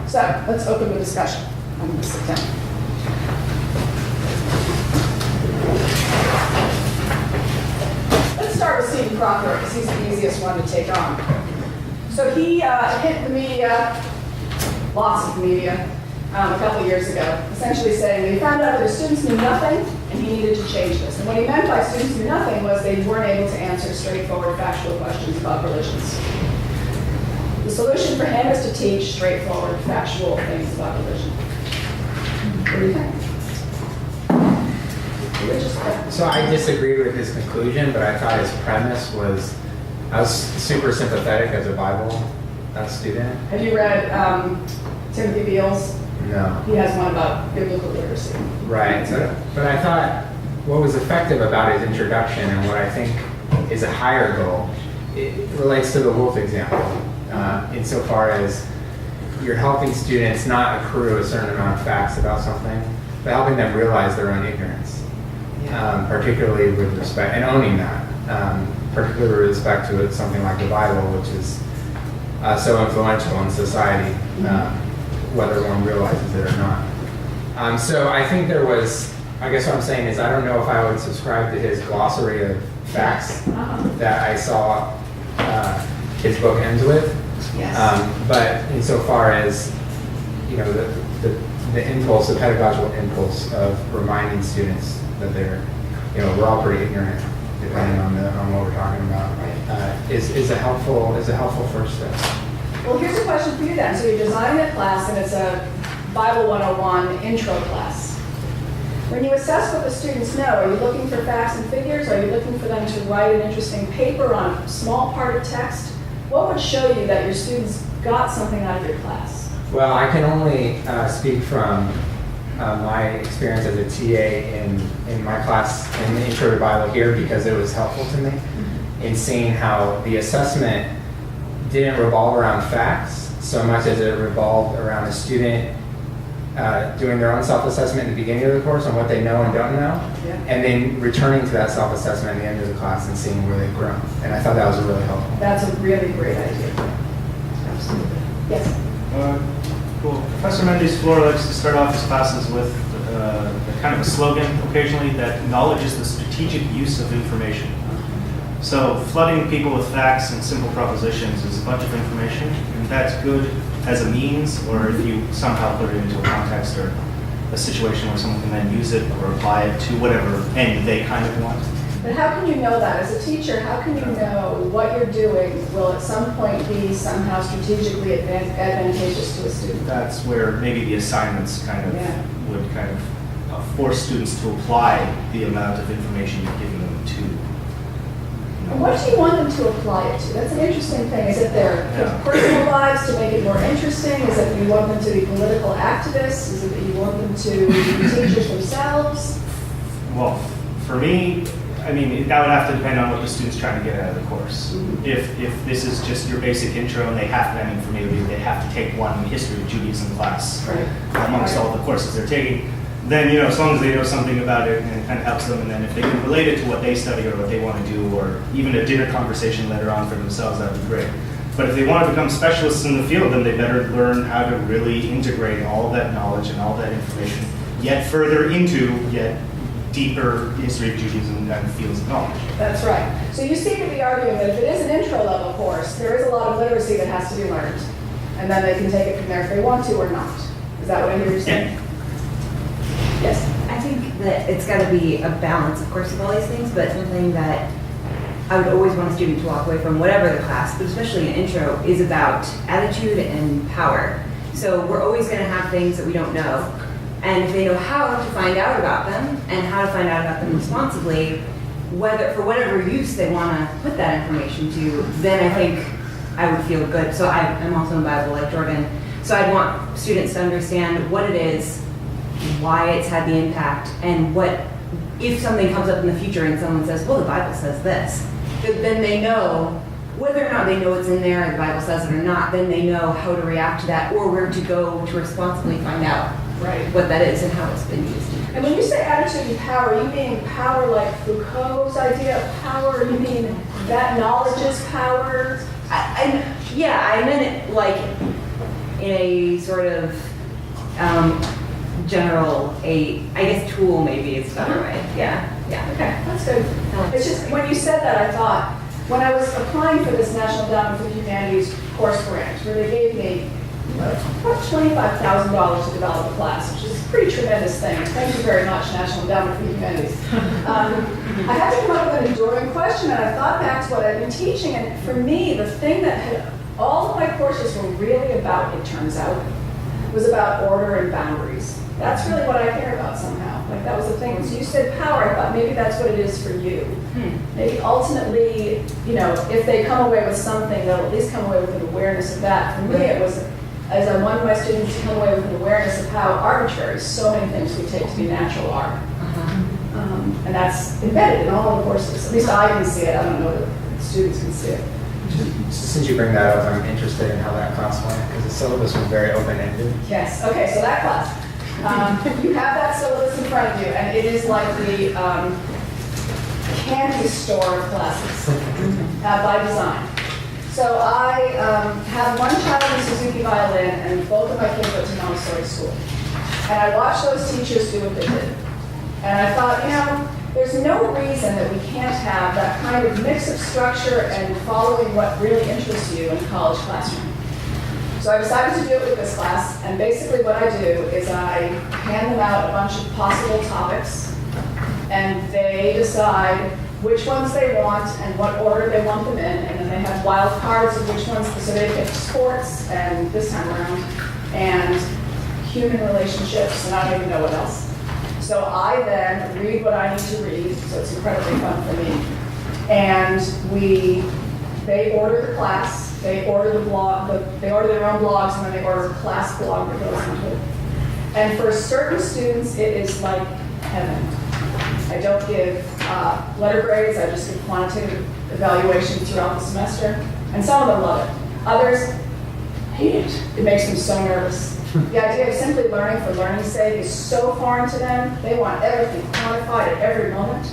So let's open the discussion. I'm going to sit down. Let's start with Stephen Crocker, because he's the easiest one to take on. So he hit the media, lots of the media, a couple of years ago, essentially saying that he found out that his students knew nothing and he needed to change this. And what he meant by students knew nothing was they weren't able to answer straightforward factual questions about religions. The solution for him is to teach straightforward factual things about religion. What do you think? So I disagreed with his conclusion, but I thought his premise was, I was super sympathetic as a Bible student. Have you read Timothy Beale's? No. He has one about biblical literacy. Right. So, but I thought what was effective about his introduction and what I think is a higher goal, it relates to the wolf example, insofar as you're helping students not accrue a certain amount of facts about something, but helping them realize their own ignorance. Particularly with respect, and owning that, particularly with respect to something like the Bible, which is so influential in society, whether one realizes it or not. So I think there was, I guess what I'm saying is I don't know if I would subscribe to his glossary of facts that I saw his book ends with. Yes. But insofar as, the impulse, the pedagogical impulse of reminding students that they're, we're all pretty ignorant, depending on what we're talking about, is a helpful first step. Well, here's a question for you then. So you're designing a class, and it's a Bible 101 intro class. When you assess what the students know, are you looking for facts and figures? Are you looking for them to write an interesting paper on a small part of text? What would show you that your students got something out of your class? Well, I can only speak from my experience as a TA in my class in the Intro to Bible here, because it was helpful to me in seeing how the assessment didn't revolve around facts so much as it revolved around a student doing their own self-assessment at the beginning of the course on what they know and don't know, and then returning to that self-assessment at the end of the class and seeing where they've grown. And I thought that was really helpful. That's a really great idea. Absolutely. Yes? Cool. Professor Mendes-Flor likes to start off his classes with kind of a slogan occasionally that knowledge is the strategic use of information. So flooding people with facts and simple propositions is a bunch of information, and that's good as a means, or if you somehow put it into a context or a situation where someone can then use it or apply it to whatever end they kind of want. But how can you know that? As a teacher, how can you know what you're doing will at some point be somehow strategically advantageous to a student? That's where maybe the assignments would force students to apply the amount of information you're giving them to And what do you want them to apply it to? That's an interesting thing. Is it their personal lives to make it more interesting? Is it that you want them to be political activists? Is it that you want them to be teachers themselves? Well, for me, I mean, that would have to depend on what the student's trying to get out of the course. If this is just your basic intro and they have to, I mean, for me, they have to take one history of Judaism class amongst all the courses they're taking, then, you know, as long as they know something about it and it kind of helps them, and then if they can relate it to what they study or what they want to do, or even a dinner conversation later on for themselves, that would be great. But if they want to become specialists in the field, then they better learn how to really integrate all that knowledge and all that information yet further into yet deeper history of Judaism and fields of knowledge. That's right. So you seem to be arguing that if it is an intro level course, there is a lot of literacy that has to be learned. And then they can take it from there if they want to or not. Is that what I hear you saying? Yes? I think that it's got to be a balance, of course, of all these things, but something that I would always want a student to walk away from, whatever the class, but especially an intro, is about attitude and power. So we're always going to have things that we don't know. And if they know how to find out about them and how to find out about them responsibly, whether for whatever use they want to put that information to, then I think I would feel good. So I'm also in Bible like Jordan. So I'd want students to understand what it is, why it's had the impact, and what, if something comes up in the future and someone says, well, the Bible says this, then they know, whether or not they know it's in there and the Bible says it or not, then they know how to react to that or where to go to responsibly find out what that is and how it's been used. And when you say attitude and power, you mean power like Foucault's idea of power? Or you mean that knowledge is power? I meant it like in a sort of general, I guess tool maybe is a better way. Yeah. Okay, that's good. It's just, when you said that, I thought, when I was applying for this National Endowment for Humanities course grant, where they gave me about $25,000 to develop a class, which is a pretty tremendous thing. Thank you very much, National Endowment for Humanities. I had to come up with an enduring question, and I thought back to what I've been teaching, and for me, the thing that had all of my courses were really about, it turns out, was about order and boundaries. That's really what I care about somehow. Like, that was the thing. So you said power, I thought maybe that's what it is for you. Maybe ultimately, you know, if they come away with something, they'll at least come away with an awareness of that. For me, it was, as I wanted my students to come away with an awareness of how arbitrary so many things we take to be natural are. And that's embedded in all the courses. At least I can see it. I don't know that the students can see it. Since you bring that up, I'm interested in how that class went, because the syllabus was very open-ended. Yes, okay, so that class. You have that syllabus in front of you, and it is like the candy store of classes by design. So I have one child in Suzuki violin, and both of my kids went to Montessori school. And I watched those teachers do what they did. And I thought, you know, there's no reason that we can't have that kind of mix of structure and following what really interests you in a college classroom. So I decided to do it with this class, and basically what I do is I hand them out a bunch of possible topics, and they decide which ones they want and what order they want them in, and then they have wild cards of which ones, so they pick sports, and this time around, and human relationships, and I don't even know what else. So I then read what I need to read, so it's incredibly fun for me. And they order the class, they order the blog, they order their own blogs, and then they order a class blog that goes into it. And for certain students, it is like heaven. I don't give letter grades, I just give quantitative evaluation throughout the semester. And some of them love it. Others hate it. It makes them so nervous. The idea of simply learning for learning's sake is so foreign to them. They want everything quantified at every moment.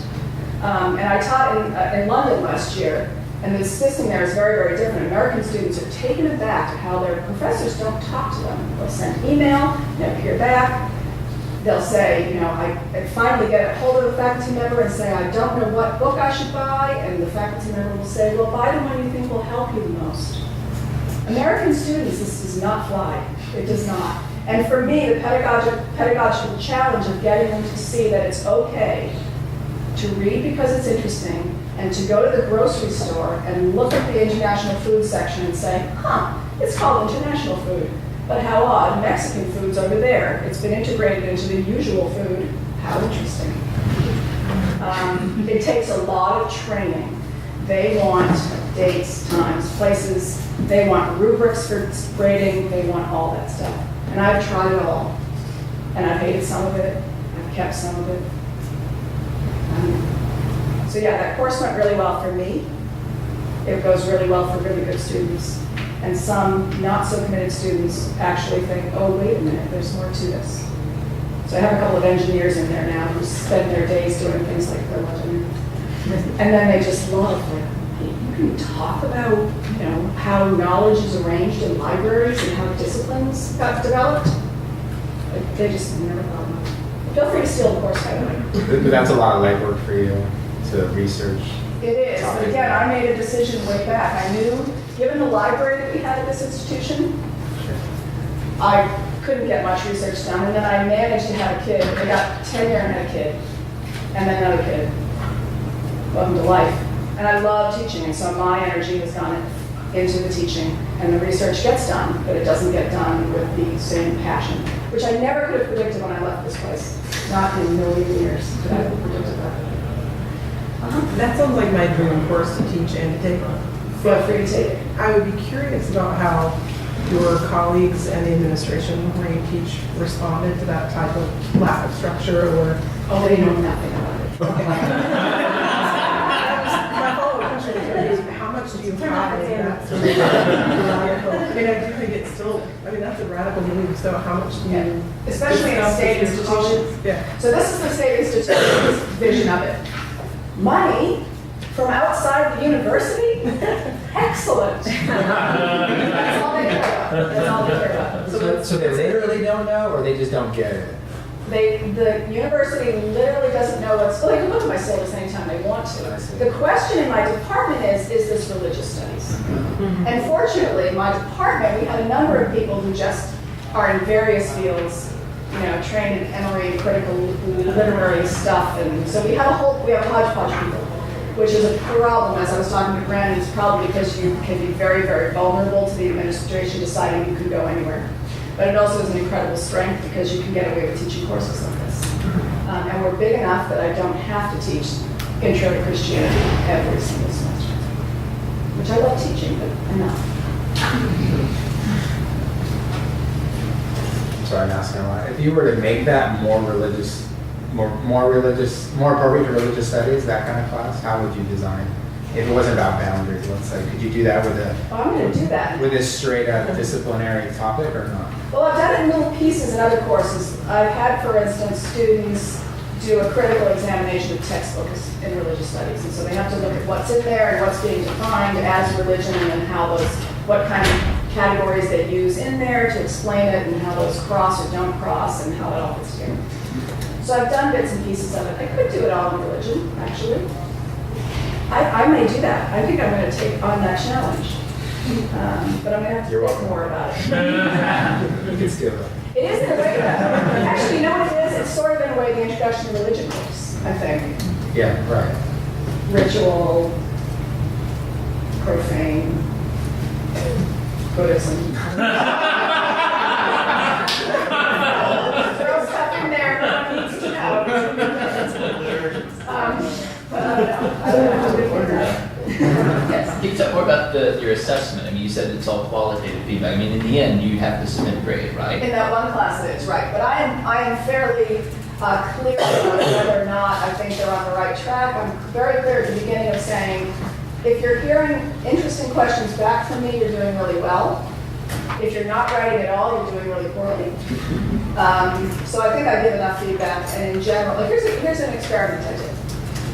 And I taught in London last year, and the system there is very, very different. American students are taken aback at how their professors don't talk to them. They'll send email, never hear back. They'll say, you know, I finally get a hold of the faculty member and say, I don't know what book I should buy, and the faculty member will say, well, buy the one you think will help you the most. American students, this does not fly. It does not. And for me, the pedagogical challenge of getting them to see that it's okay to read because it's interesting, and to go to the grocery store and look at the international food section and say, huh, it's called international food. But how odd, Mexican food's over there. It's been integrated into the usual food. How interesting. It takes a lot of training. They want dates, times, places. They want rubrics for grading. They want all that stuff. And I've tried it all. And I've hated some of it. I've kept some of it. So yeah, that course went really well for me. It goes really well for really good students. And some not so committed students actually think, oh, wait a minute, there's more to this. So I have a couple of engineers in there now who spend their days doing things like theology. And then they just love, like, hey, you can talk about, how knowledge is arranged in libraries and how disciplines got developed. Like, they just never thought about it. Feel free to steal the course, by the way. But that's a lot of legwork for you to research. It is. But again, I made a decision way back. I knew, given the library that we had at this institution, I couldn't get much research done. And then I managed to have a kid. I got tenure and had a kid. And then another kid. Welcome to life. And I love teaching. And so my energy has gone into the teaching. And the research gets done, but it doesn't get done with the same passion, which I never could have predicted when I left this place. Not in a million years could I have predicted that. That sounds like my dream course to teach and to take on. Feel free to take it. I would be curious about how your colleagues and the administration where you teach responded to that type of lack of structure or... Oh, they know nothing about it. Okay. My follow-up question is how much do you have in that sort of radical? I mean, I do think it's still, that's a radical move, so how much do you... Especially in state institutions. Yeah. So this is the state institution's vision of it. Money from outside the university? Excellent. That's all they care about. That's all they care about. So they literally don't know, or they just don't get it? The university literally doesn't know what's, well, they can look at my syllabus anytime they want to. The question in my department is this religious studies? And fortunately, in my department, we had a number of people who just are in various fields, trained in Emory, critical literary stuff, and so we have a hodgepodge of people, which is a problem. As I was talking to Brandon, it's probably because you can be very, very vulnerable to the administration deciding you can go anywhere. But it also is an incredible strength because you can get away with teaching courses like this. And we're big enough that I don't have to teach Intro to Christianity every single semester, which I love teaching, but enough. Sorry, I'm asking a lot. If you were to make that more religious, more appropriate to religious studies, that kind of class, how would you design? If it wasn't about boundaries, let's say, could you do that with I'm going to do that. With a straight up disciplinary topic or not? Well, I've done it in little pieces in other courses. I've had, for instance, students do a critical examination of textbooks in religious studies, and so they have to look at what's in there and what's being defined as religion, and then what kind of categories they use in there to explain it, and how those cross or don't cross, and how it all fits together. So I've done bits and pieces of it. I could do it all in religion, actually. I may do that. I think I'm going to take on that challenge. But I'm going to have to think more about it. You can steal it. It is in a way that, actually, you know what it is? It's sort of in a way the introduction to religion course, I think. Yeah, right. Ritual, profane, Buddhism. Throw stuff in there, no one needs to know. But I don't know how to figure it out. Yes. Can you talk more about your assessment? I mean, you said it's all qualitative feedback. I mean, in the end, you have to submit a grade, right? In that one class it is, right. But I am fairly clear about whether or not I think they're on the right track. I'm very clear at the beginning of saying, if you're hearing interesting questions back from me, you're doing really well. If you're not writing at all, you're doing really poorly. So I think I give enough feedback. And in general, here's an experiment I did.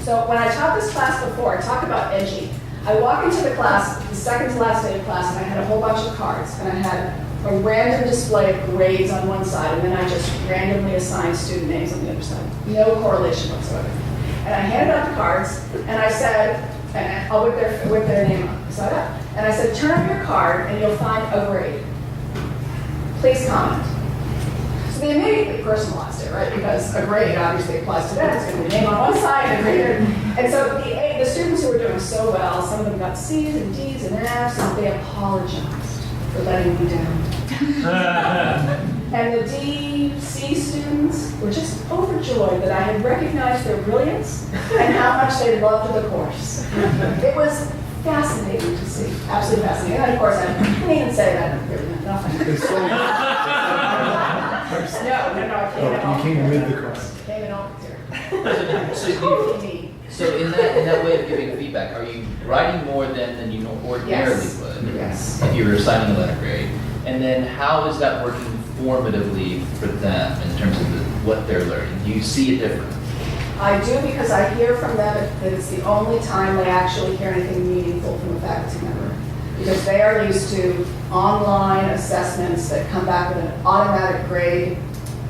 So when I taught this class before, I talk about edgy. I walk into the class, the second to last day of class, and I had a whole bunch of cards, and I had a random display of grades on one side, and then I just randomly assigned student names on the other side. No correlation whatsoever. And I handed out the cards, and I said, with their name side up, and I said, turn up your card, and you'll find a grade. Please comment. So they immediately personalized it, right? Because a grade obviously applies to them. It's going to be a name on one side and a grade. And so the students who were doing so well, some of them got C's and D's and F's, and they apologized for letting me down. And the D, C students were just overjoyed that I had recognized their brilliance and how much they loved the course. It was fascinating to see, absolutely fascinating. And of course, I couldn't even say that it really meant nothing. No, I came in all. You came with the course. Came in all here. So in that way of giving feedback, are you writing more than you ordinarily would? Yes. If you were assigning a letter grade. And then how is that working formatively for them in terms of what they're learning? Do you see a difference? I do, because I hear from them that it's the only time they actually hear anything meaningful from a faculty member. Because they are used to online assessments that come back with an automatic grade.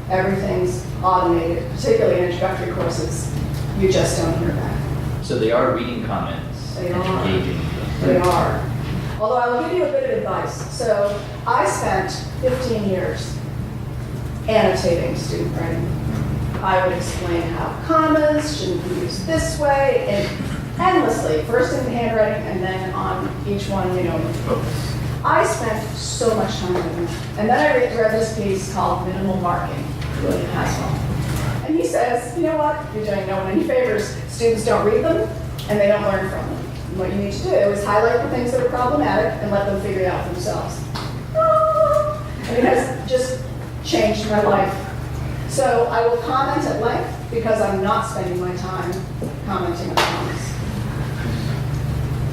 Everything's automated, particularly in introductory courses. You just don't hear back. So they are reading comments They and are. engaging. They are. Although I will give you a bit of advice. So I spent 15 years annotating student writing. I would explain how commas shouldn't be used this way, and endlessly, first in handwriting and then on each one, I spent so much time doing that. And then I read this piece called Minimal Marking, William Haswell. And he says, you know what, you're doing no one any favors. Students don't read them, and they don't learn from them. And what you need to do is highlight the things that are problematic and let them figure it out themselves. And it has just changed my life. So I will comment at length because I'm not spending my time commenting on comments.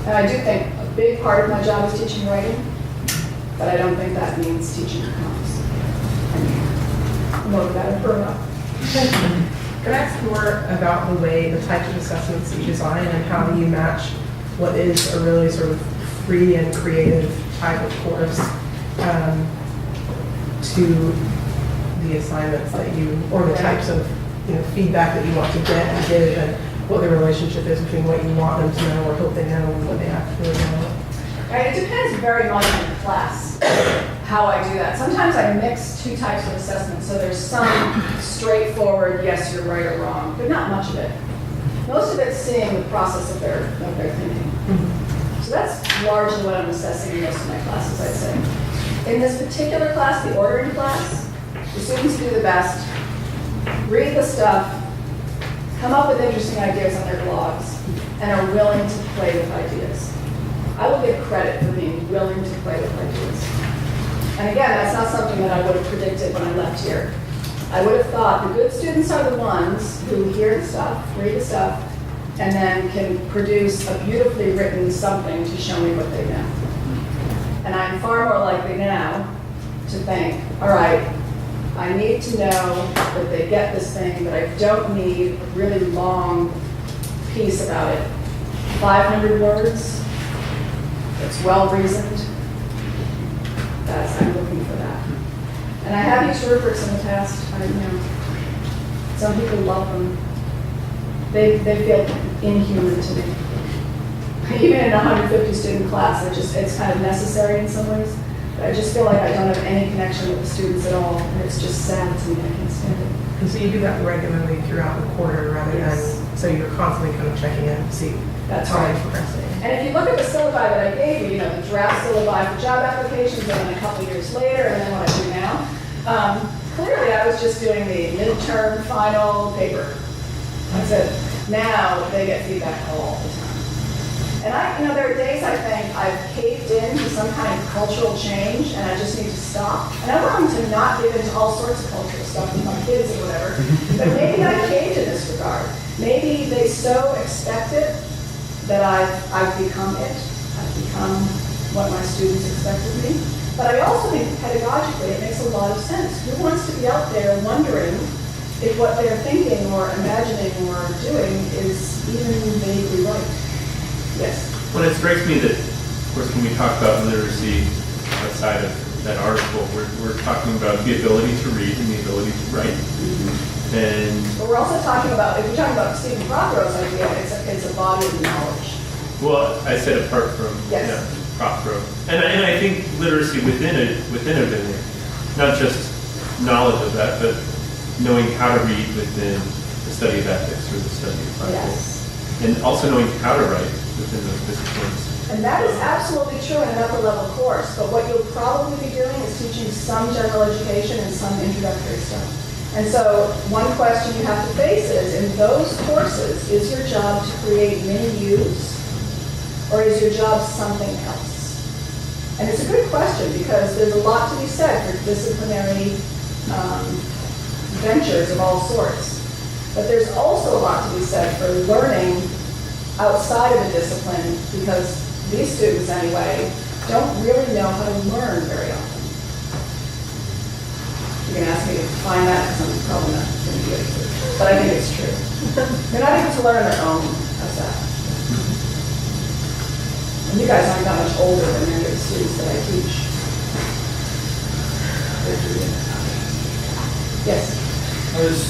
And I do think a big part of my job is teaching writing, but I don't think that means teaching comments. I'm over that and burn up. Can I ask more about the types of assessments you design and how you match what is a really sort of free and creative type of course to the assignments that or the types of feedback that you want to get and give, and what the relationship is between what you want them to know or hope they know and what they actually know? Right, it depends very much on the class, how I do that. Sometimes I mix two types of assessments, so there's some straightforward, yes, you're right or wrong, but not much of it. Most of it's seeing the process of their thinking. So that's largely what I'm assessing in most of my classes, I'd say. In this particular class, the ordering class, the students do the best, read the stuff, come up with interesting ideas on their blogs, and are willing to play with ideas. I will give credit for being willing to play with ideas. And again, that's not something that I would have predicted when I left here. I would have thought the good students are the ones who hear the stuff, read the stuff, and then can produce a beautifully written something to show me what they know. And I'm far more likely now to think, all right, I need to know that they get this thing, but I don't need a really long piece about it. 500 words, that's well-reasoned. I'm looking for that. And I have used rubrics in the past. Some people love them. They feel inhuman to me. Even in a 150 student class, it's kind of necessary in some ways. But I just feel like I don't have any connection with the students at all. And it's just sad to me. I can't stand it. And so you do that regularly throughout the quarter rather than, so you're constantly kind of checking in to see how they're progressing. And if you look at the syllabi that I gave you, the draft syllabi for job applications, and then a couple years later, and then what I do now, clearly I was just doing the midterm final paper. That's it. Now they get feedback all the time. And there are days I think I've caved into some kind of cultural change, and I just need to stop. And I want them to not give into all sorts of cultural stuff with my kids or whatever. But maybe I caved in this regard. Maybe they so expect it that I've become it. I've become what my students expect of me. But I also think pedagogically it makes a lot of sense. Who wants to be out there wondering if what they're thinking or imagining or doing is even vaguely right? Yes? Well, it strikes me that, of course, when we talk about literacy outside of that article, we're talking about the ability to read and the ability to write. But we're also talking about, if you're talking about Stephen Prothero's idea, it's a body of knowledge. Well, I said apart from Prothero. And I think literacy within a venue, not just knowledge of that, but knowing how to read within the study of ethics or the study of Bible. Yes. And also knowing how to write within those disciplines. And that is absolutely true in an upper level course, but what you'll probably be doing is teaching some general education and some introductory stuff. And so one question you have to face is, in those courses, is your job to create mini-U's, or is your job something else? And it's a good question because there's a lot to be said for disciplinary ventures of all sorts. But there's also a lot to be said for learning outside of a discipline, because these students, anyway, don't really know how to learn very often. You're going to ask me to find that because I'm probably not going to be able to. But I think it's true. They're not able to learn on their own. How's that? And you guys aren't that much older than many of the students that I teach. Yes? I was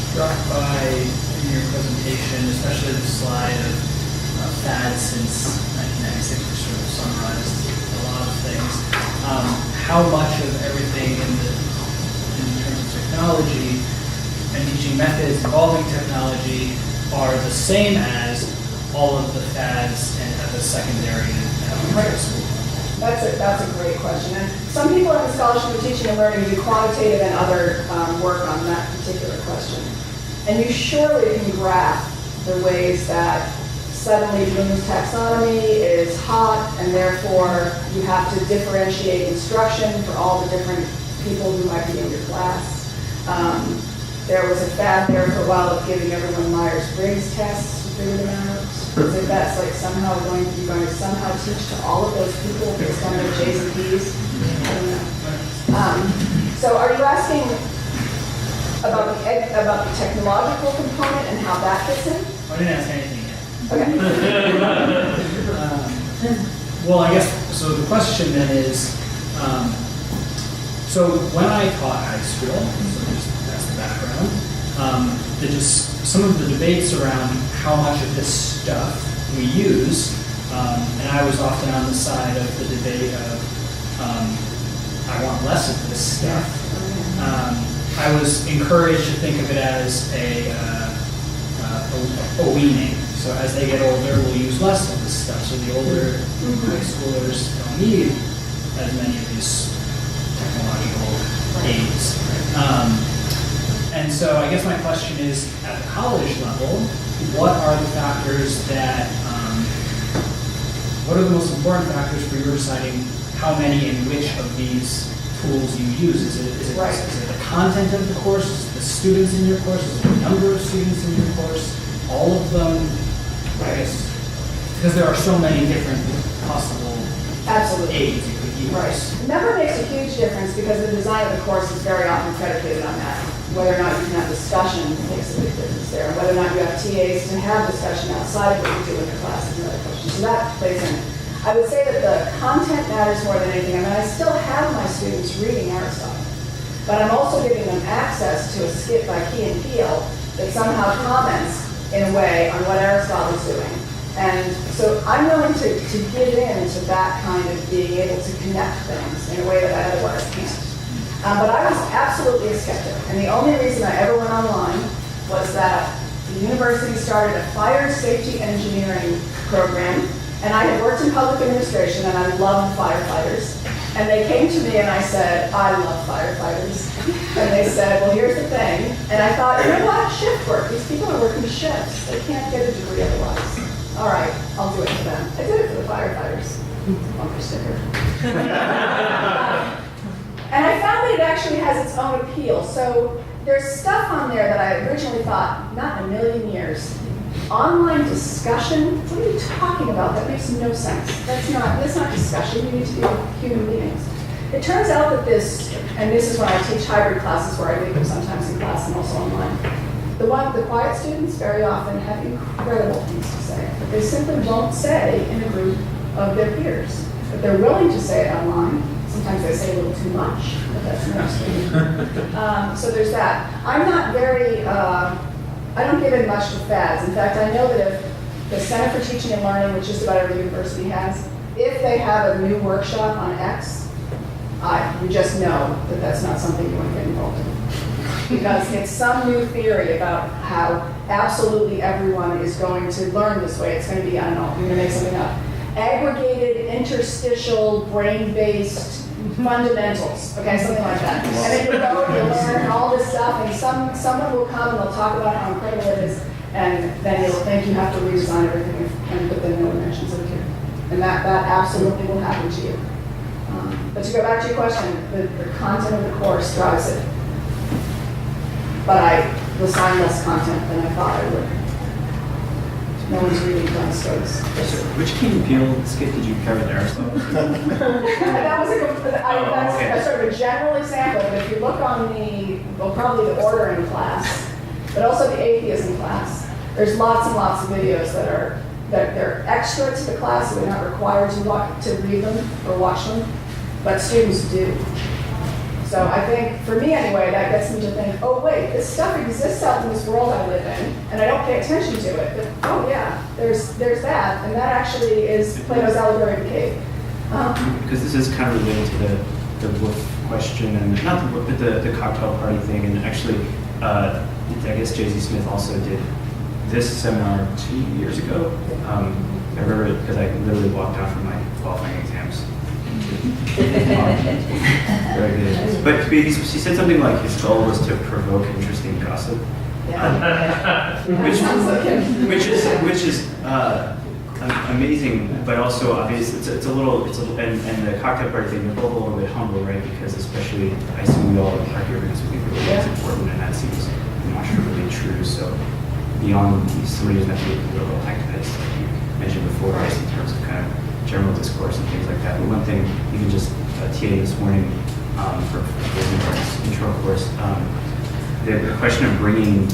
struck by, in your presentation, especially the slide of fads since 1996, which sort of summarized a lot of things. How much of everything in terms of technology and teaching methods involving technology are the same as all of the fads at the secondary and elementary school? That's a great question. And some people in the Scholarship of Teaching and Learning do quantitative and other work on that particular question. And you surely can graph the ways that suddenly Bloom's taxonomy is hot, and therefore you have to differentiate instruction for all the different people who might be in your class. There was a fad there for a while of giving everyone Myers-Briggs tests to figure them out. As if that's like somehow you're going to somehow teach to all of those people based on their J's and P's. I don't know. So are you asking about the technological component and how that fits in? I didn't ask anything yet. Okay. Well, I guess, so the question then is, so when I taught high school, so just that's the background, some of the debates around how much of this stuff we use, and I was often on the side of the debate of, I want less of this stuff. I was encouraged to think of it as a weaning. So as they get older, we'll use less of this stuff. So the older high schoolers don't need as many of these technological aids. And so I guess my question is, at the college level, what are the factors that, what are the most important factors for your deciding how many and which of these tools you use? Is it the content of the course? Is it the students in your course? Is it the number of students in your course? All of them? I guess, because there are so many different possible aids you could use. Right. The number makes a huge difference because the design of the course is very often predicated on that. Whether or not you can have discussion makes a big difference there. Whether or not you have TAs to have discussion outside of what you do in your class is another question. So that plays in. I would say that the content matters more than anything. I mean, I still have my students reading Aristotle, but I'm also giving them access to a skit by Key and Peele that somehow comments in a way on what Aristotle's doing. And so I'm willing to give in to that kind of being able to connect things in a way that I otherwise can't. But I was absolutely a skeptic. And the only reason I ever went online was that the university started a fire safety engineering program. And I had worked in public administration and I loved firefighters. And they came to me and I said, I love firefighters. And they said, well, here's the thing. And I thought, you know what? Shift work. These people are working shifts. They can't get a degree otherwise. All right, I'll do it for them. I did it for the firefighters. Bumper sticker. And I found that it actually has its own appeal. So there's stuff on there that I originally thought, not in a million years. Online discussion? What are you talking about? That makes no sense. That's not discussion. You need to be human beings. It turns out that this, and this is when I teach hybrid classes where I leave them sometimes in class and also online. The quiet students very often have incredible things to say, but they simply won't say in a group of their peers. But they're willing to say it online. Sometimes they say a little too much, but that's another thing. So there's that. I'm not very, I don't give in much to fads. In fact, I know that if the Center for Teaching and Learning, which just about every university has, if they have a new workshop on X, you just know that that's not something you want to get involved in. Because it's some new theory about how absolutely everyone is going to learn this way. It's going to be, I don't know, I'm going to make something up. Aggregated, interstitial, brain-based fundamentals, okay, something like that. And then you go and you learn someone will come and they'll talk about how incredible it is, and then you'll think you have to redesign everything, and but then no one mentions it again. And that absolutely will happen to you. But to go back to your question, the content of the course drives it. But I will assign less content than I thought I would. No one's reading done stories. So which King Peel skit did you cover there? That was that's sort of a general example, but if you look on probably the ordering class, but also the atheism class, there's lots and lots of videos that they're extra to the class, so they're not required to read them or watch them, but students do. So I think, for me anyway, that gets me to think, oh wait, this stuff exists out in this world I live in, and I don't pay attention to it, but oh yeah, there's that, and that actually is Plato's allegory of the cave. Because this is kind of related to the wolf question, and not the wolf, but the cocktail party thing, and actually, I guess J.Z. Smith also did this seminar 2 years ago. I remember it because I literally walked out from my qualifying exams. Very good. But he said something like his goal was to provoke interesting gossip, which is amazing, but also obvious. It's a little, and the cocktail party thing, they're both a little bit humble, right? Because especially, I assume we all are here because we think really it's important, and that seems demonstrably true. So beyond somebody who's not being a political activist, like you mentioned before, right, in terms of kind of general discourse and things like that. But one thing, even just TA this morning for the intro course, the question of bringing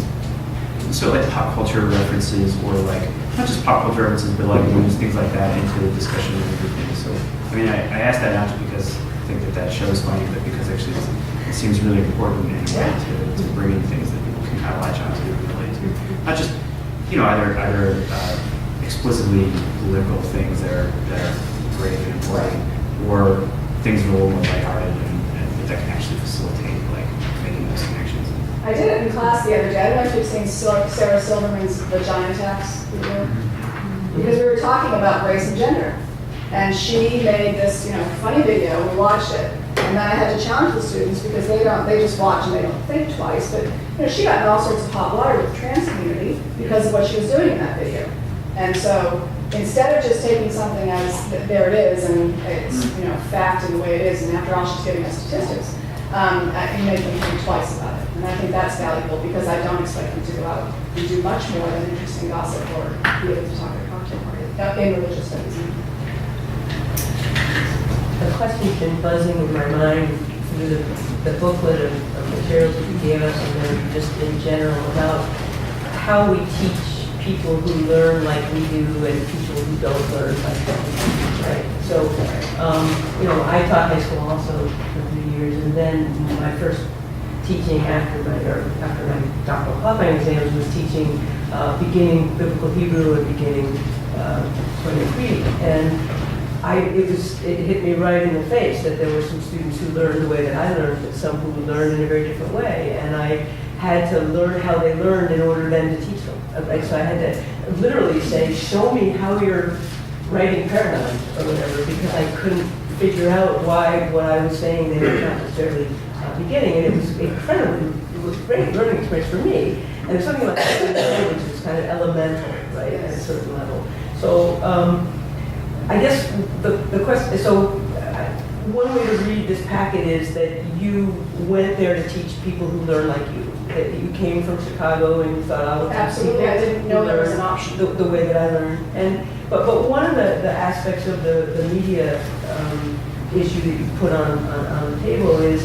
like pop culture references, or like not just pop culture references, but like things like that into the discussion of everything. So I mean, I asked that not just because I think that shows funny, but because actually it seems really important in a way to bring in things that people can kind of latch onto and relate to. Not just either explicitly political things that are great and important, or things that are a little more lighthearted and that can actually facilitate like making those connections. I did it in class the other day. I don't know if you've seen Sarah Silverman's Vagina Tax video, because we were talking about race and gender, and she made this funny video. We watched it, and then I had to challenge the students because they just watch and they don't think twice. But she got in all sorts of hot water with the trans community because of what she was doing in that video. And so instead of just taking something as there it is and it's fact in the way it is, and after all she's giving us statistics, you make them think twice about it. And I think that's valuable because I don't expect them to go out and do much more than interesting gossip or be able to talk at a cocktail party in religious studies. A question's been buzzing in my mind through the booklet of materials that you gave us, and then just in general about how we teach people who learn like we do and people who don't learn like we do, right? So, I taught high school also for 3 years, and then my first teaching after my doctoral qualifying exams was teaching beginning biblical Hebrew and beginning 23, and it hit me right in the face that there were some students who learned the way that I learned, but some who learned in a very different way, and I had to learn how they learned in order then to teach them. Right? So I had to literally say, show me how you're writing paradigms or whatever, because I couldn't figure out why what I was saying they were not necessarily beginning, and it was a great learning experience for me. And there's something about language which is kind of elemental, right, at a certain level. So I guess the question, one way to read this packet is that you went there to teach people who learn like you. That you came from Chicago and you thought, I would absolutely. I didn't know there was an option. The way that I learned, but one of the aspects of the media issue that you put on the table is,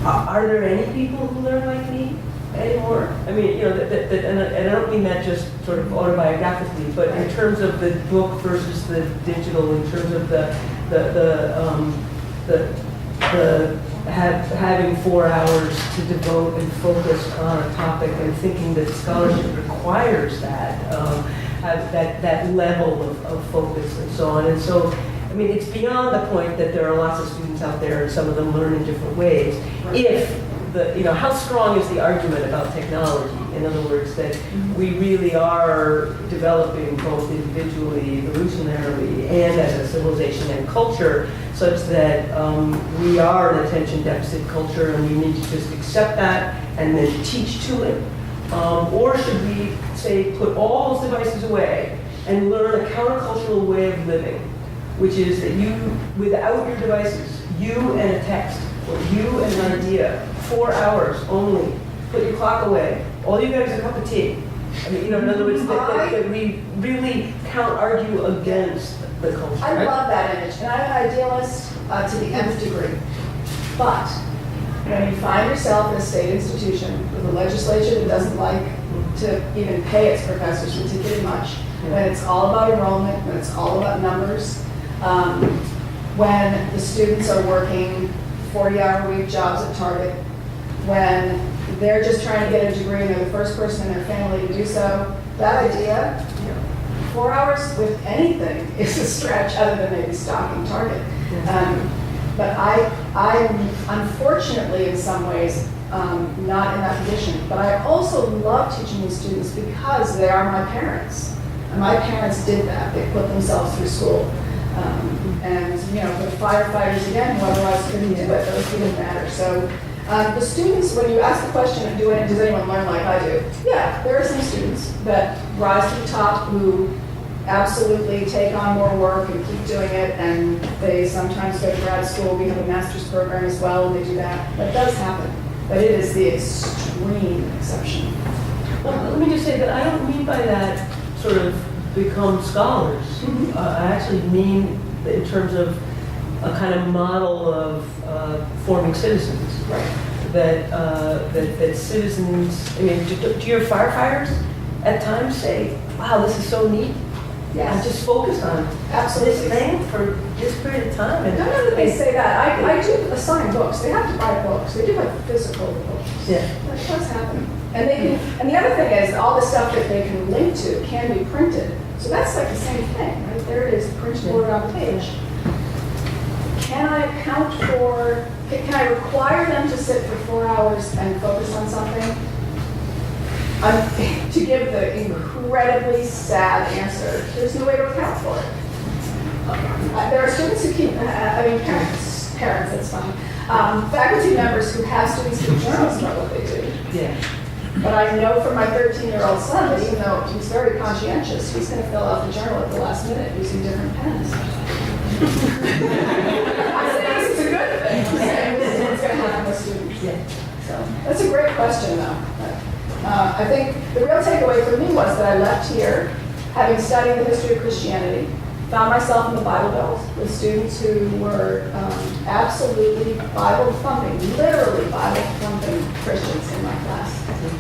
are there any people who learn like me anymore? I mean, and I don't mean that just sort of autobiographically, but in terms of the book versus the digital, in terms of having 4 hours to devote and focus on a topic, and thinking that scholarship requires that level of focus and so on. And so, I mean, it's beyond the point that there are lots of students out there and some of them learn in different ways. If how strong is the argument about technology? In other words, that we really are developing both individually, evolutionarily, and as a civilization and culture, such that we are an attention deficit culture and we need to just accept that and then teach to it? Or should we say put all those devices away and learn a countercultural way of living, which is that you, without your devices, you and a text, or you and an idea, 4 hours only, put your clock away, all you got is a cup of tea. I mean, in other words, that we really argue against the culture. I love that image, and I'm an idealist to the nth degree. But when you find yourself in a state institution with a legislature that doesn't like to even pay its professors particularly much, when it's all about enrollment, when it's all about numbers, when the students are working 40-hour-a-week jobs at Target, when they're just trying to get a degree and they're the first person in their family to do so, that idea, 4 hours with anything is a stretch other than maybe stocking Target. But I'm unfortunately in some ways not in that position. But I also love teaching these students because they are my parents. And my parents did that. They put themselves through school. And for the firefighters, again, who otherwise couldn't do it, those didn't matter. So the students, when you ask the question, does anyone learn like I do? Yeah, there are some students that rise to the top who absolutely take on more work and keep doing it, and they sometimes go to grad school. We have a master's program as well, and they do that. That does happen, but it is the extreme exception. Well, let me just say that I don't mean by that sort of become scholars. I actually mean in terms of a kind of model of forming citizens. Right. That citizens, I mean, do your firefighters at times say, wow, this is so neat? Yes. I'm just focused on this thing for this period of time. And none of them say that. I do assign books. They have to buy books. They do have physical books. Yeah. That does happen. And they can. And the other thing is all the stuff that they can link to can be printed. So that's like the same thing, right? There it is, printed word on the page. Can I account for? Can I require them to sit for 4 hours and focus on something? To give the incredibly sad answer, there's no way to account for it. There are students who keep, parents, that's fine. Faculty members who have students keep journals about what they do. Yeah. But I know from my 13-year-old son that even though he's very conscientious, he's going to fill out the journal at the last minute using different pens. I say this is a good thing. This is what's going to happen with students. Yeah. So that's a great question, though. I think the real takeaway for me was that I left here, having studied the history of Christianity, found myself in the Bible Belt with students who were absolutely Bible-thumping, literally Bible-thumping Christians in my class.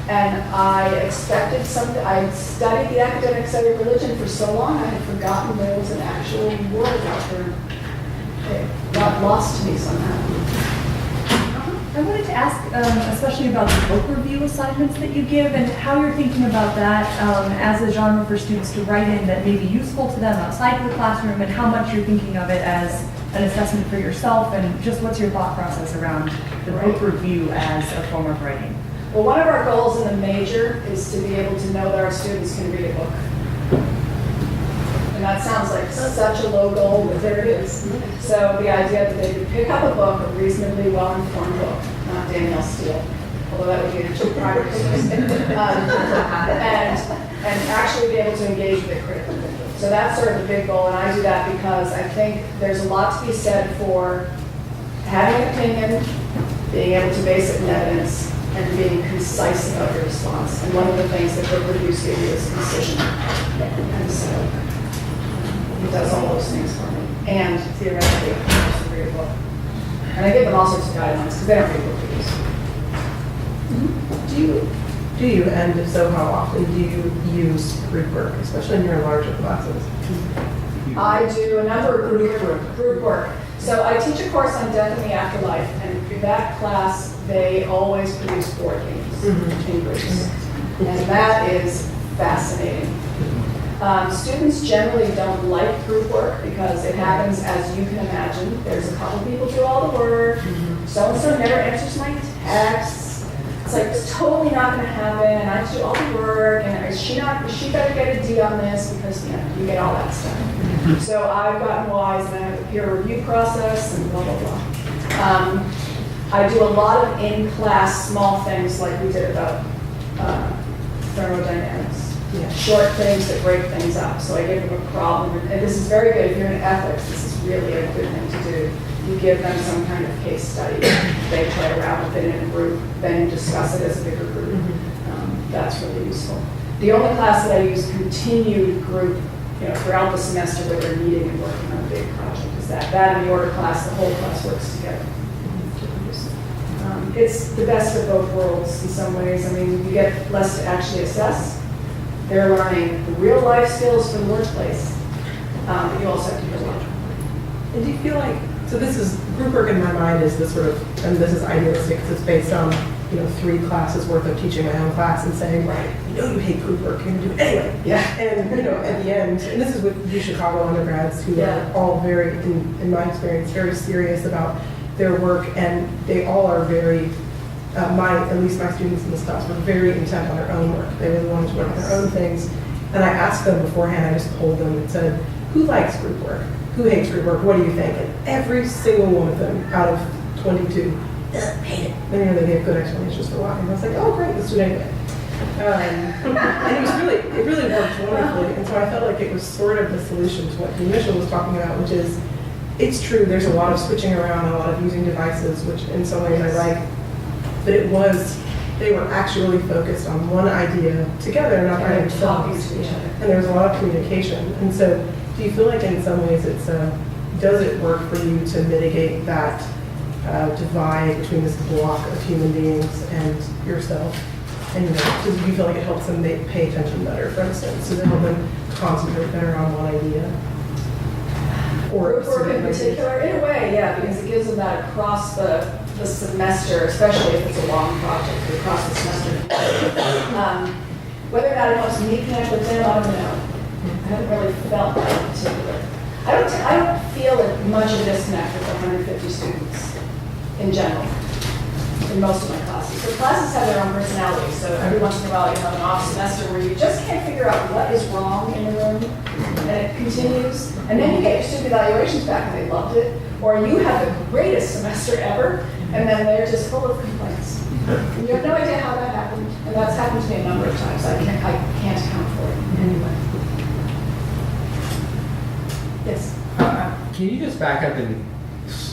And I expected something. I studied the academic study of religion for so long, I had forgotten there was an actual world out there. It got lost to me somehow. I wanted to ask, especially about the book review assignments that you give and how you're thinking about that as a genre for students to write in that may be useful to them outside of the classroom, and how much you're thinking of it as an assessment for yourself, and just what's your thought process around the book review as a form of writing? Well, one of our goals in the major is to be able to know that our students can read a book. And that sounds like such a low goal, but there it is. So the idea that they could pick up a book, a reasonably well-informed book, not Danielle Steele, although that would be a cheap private and actually be able to engage with it critically. So that's sort of the big goal, and I do that because I think there's a lot to be said for having an opinion, being able to base it in evidence, and being concise about your response. And one of the things that book reviews give you is precision. And so it does all those things for me. And theoretically, I just read a book. And I give them all sorts of guidelines because they don't read book reviews. Do you, and if so, how often do you use group work, especially in your larger classes? I do a number of group work. So I teach a course on death and the afterlife, and for that class, they always produce board games in groups. And that is fascinating. Students generally don't like group work because it happens as you can imagine. There's a couple people do all the work. So-and-so never answers my texts. It's like, it's totally not going to happen, and I have to do all the work, and is she better get a D on this, because, you know, you get all that stuff. So I've gotten wise, and I have a peer review process, and blah, blah, blah. I do a lot of in-class small things like we did about thermodynamics. Yeah. Short things that break things up. So I give them a problem, and this is very good. If you're in ethics, this is really a good thing to do. You give them some kind of case study. They play around with it in a group, then you discuss it as a bigger group. That's really useful. The only class that I use continued group, you know, throughout the semester where they're meeting and working on a big project is that. That and the order class, the whole class works together. It's the best of both worlds in some ways. I mean, you get less to actually assess. They're learning the real life skills for the workplace, but you also have to do a lot. And do you feel like, so this is, group work in my mind is this sort of, and this is idealistic because it's based on, you know, 3 classes worth of teaching my own class and saying, right, you know you hate group work, you're going to do it anyway. Yeah. And, you know, at the end, and this is with UChicago undergrads who are all very, in my experience, very serious about their work, and they all are very, at least my students in this class were very intent on their own work. They really wanted to work on their own things. And I asked them beforehand, I just polled them and said, who likes group work? Who hates group work? What do you think? And every single one of them out of 22 hate it. And you know, they gave good explanations for why. And I was like, oh great, let's do it anyway. And it really worked wonderfully. And so I felt like it was sort of the solution to what the initial was talking about, which is, it's true, there's a lot of switching around, a lot of using devices, which in some ways I like, but they were actually focused on one idea together, not And talking to each other. And there was a lot of communication. And so do you feel like in some ways does it work for you to mitigate that divide between this block of human beings and yourself? And you know, do you feel like it helps them pay attention better, for instance? Does it help them concentrate better on one idea? Or group work in particular, in a way, yeah, because it gives them that across the semester, especially if it's a long project, across the semester. Whether or not it helps me connect with them, I don't know. I haven't really felt that in particular. I don't feel much of a disconnect with 150 students in general, in most of my classes. The classes have their own personalities, so every once in a while you have an off semester where you just can't figure out what is wrong in the room, and it continues. And then you get your student evaluations back and they loved it, or you have the greatest semester ever, and then they're just full of complaints. And you have no idea how that happened, and that's happened to me a number of times. I can't account for it in any way. Yes? Can you just back up and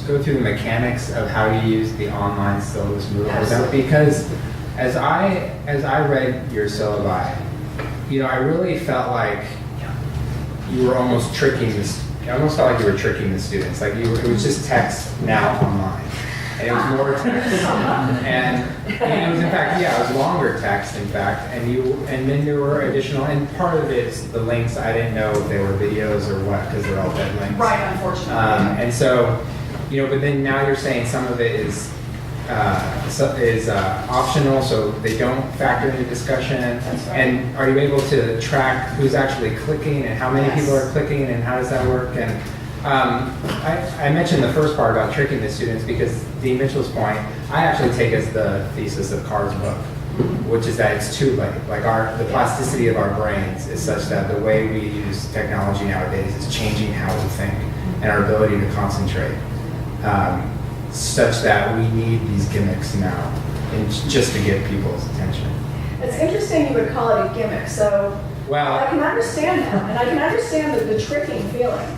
go through the mechanics of how you use the online syllabus movement? Because as I read your syllabi, you know, I really felt like you were almost tricking this. I almost felt like you were tricking the students. Like it was just text now online, and it was more text, and it was in fact, it was longer text in fact, and then there were additional, and part of it is the links. I didn't know if they were videos or what because they're all dead links. Right, unfortunately. And so, you know, but then now you're saying some of it is optional, so they don't factor into discussion. That's right. And are you able to track who's actually clicking and how many people are clicking and how does that work? And I mentioned the first part about tricking the students because Dean Mitchell's point, I actually take as the thesis of Carr's book, which is that it's too late. Like the plasticity of our brains is such that the way we use technology nowadays is changing how we think and our ability to concentrate. Such that we need these gimmicks now, and just to get people's attention. It's interesting you would call it a gimmick. So I can understand that, and I can understand the tricking feeling.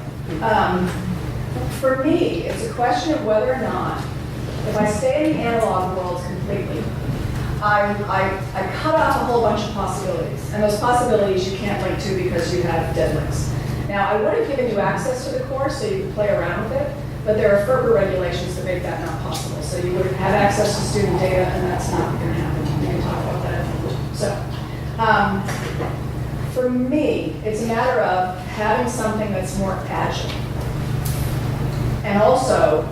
For me, it's a question of whether or not, if I stay in the analog world completely, I cut off a whole bunch of possibilities, and those possibilities you can't link to because you have dead links. Now, I would have given you access to the course so you could play around with it. But there are FERPA regulations that make that not possible. So you would have access to student data, and that's not going to happen. We can talk about that. So, for me, it's a matter of having something that's more agile. And also,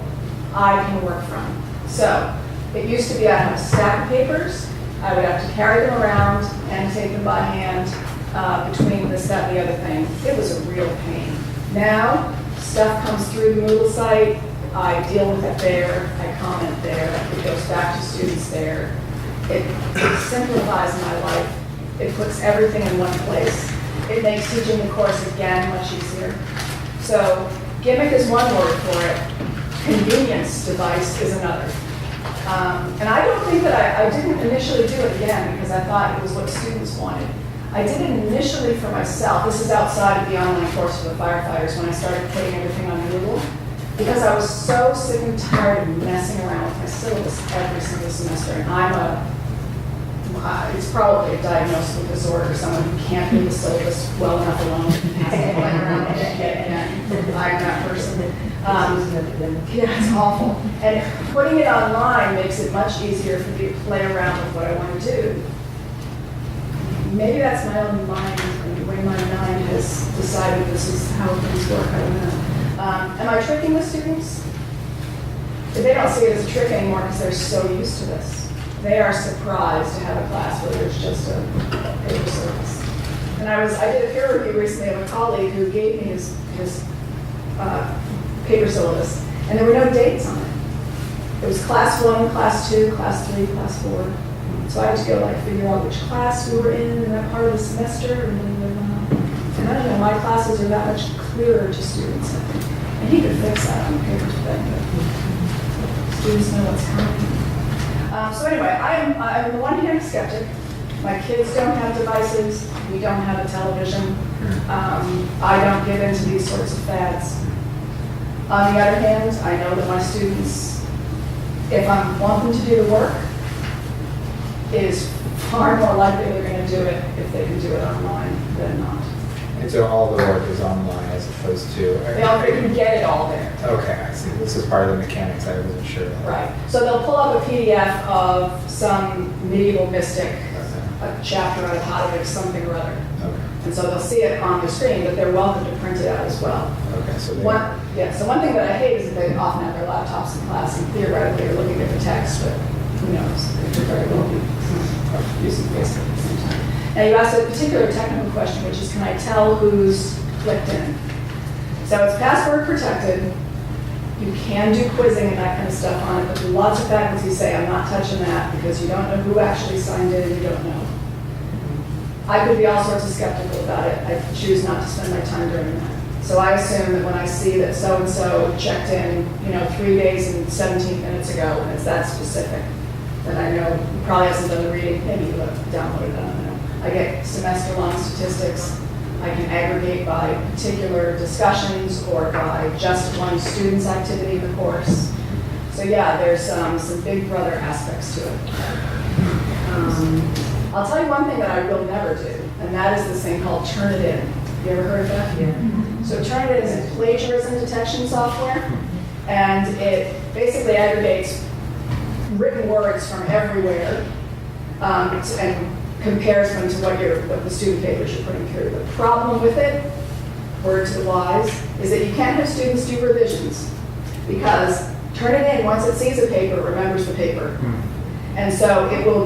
I can work from. So, it used to be I'd have a stack of papers. I would have to carry them around and take them by hand between this, that, and the other thing. It was a real pain. Now, stuff comes through the Moodle site, I deal with it there, I comment there, it goes back to students there. It simplifies my life. It puts everything in one place. It makes teaching the course again much easier. So gimmick is one word for it. Convenience device is another. And I don't think that I didn't initially do it again because I thought it was what students wanted. I did it initially for myself. This is outside of the online course for the firefighters when I started putting everything on Google, because I was so sick and tired of messing around with my syllabus every single semester. And it's probably a diagnosable disorder, someone who can't do the syllabus well enough alone. I'm that person. Yeah, it's awful. And putting it online makes it much easier for me to play around with what I want to do. Maybe that's my own mind, and the way my mind has decided this is how things work, I don't know. Am I tricking the students? They don't see it as a trick anymore because they're so used to this. They are surprised to have a class where there's just a paper syllabus. And I did a peer review recently of a colleague who gave me his paper syllabus, and there were no dates on it. It was class 1, class 2, class 3, class 4. So I had to go figure out which class we were in that part of the semester. And I don't know, my classes are that much clearer to students, I think. And he could fix that on the paper today, but students know what's happening. So anyway, I'm on the one hand a skeptic. My kids don't have devices. We don't have a television. I don't get into these sorts of fads. On the other hand, I know that my students, if I want them to do the work, it is far more likely they're going to do it if they can do it online than not. And so all the work is online as opposed to... They can get it all there. Okay, I see. This is part of the mechanics. I wasn't sure. Right. So they'll pull up a PDF of some medieval mystic, a chapter out of Heidelberg, something or other. Okay. And so they'll see it on the screen, but they're welcome to print it out as well. Okay, so So one thing that I hate is that they often have their laptops in class and theoretically are looking at the text, but who knows? They could very well be using Facebook at the same time. Now you asked a particular technical question, which is, can I tell who's clicked in? So it's password protected. You can do quizzing and that kind of stuff on it, but lots of faculty say, I'm not touching that because you don't know who actually signed in, you don't know. I could be all sorts of skeptical about it. I choose not to spend my time doing that. So I assume that when I see that so-and-so checked in, 3 days and 17 minutes ago, and it's that specific, then I know he probably hasn't done the reading. Maybe he'll have downloaded it, I don't know. I get semester-long statistics. I can aggregate by particular discussions or by just one student's activity in the course. So yeah, there's some big brother aspects to it. I'll tell you one thing that I will never do, and that is this thing called Turnitin. You ever heard of that? Yeah. So Turnitin is a plagiarism detection software, and it basically aggregates written words from everywhere and compares them to what the student papers you're putting through. The problem with it, word to the wise, is that you can't have students do revisions because Turnitin, once it sees a paper, remembers the paper. And so it will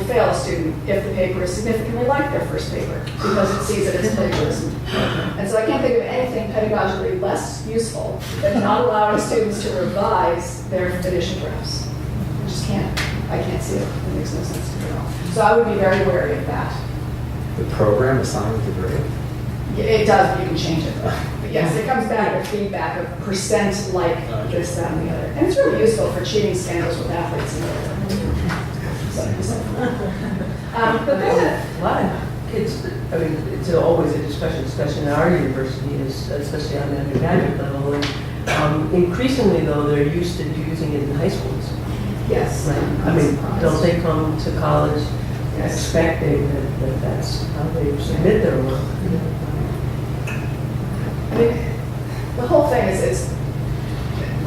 fail a student if the paper is significantly like their first paper because it sees it as plagiarism. And so I can't think of anything pedagogically less useful than not allowing students to revise their edition drafts. I just can't. I can't see it. It makes no sense to me at all. So I would be very wary of that. The program assigns the grade? Yeah, it does, but you can change it. But yes, it comes back with feedback of percent like this, that, and the other. And it's really useful for cheating scandals with athletes and whatever. But there's a lot of kids, it's always a discussion, especially in our university, especially on the undergraduate level. And increasingly, though, they're used to using it in high schools. Yes. Right. Don't they come to college expecting that that's how they submit their work? The whole thing is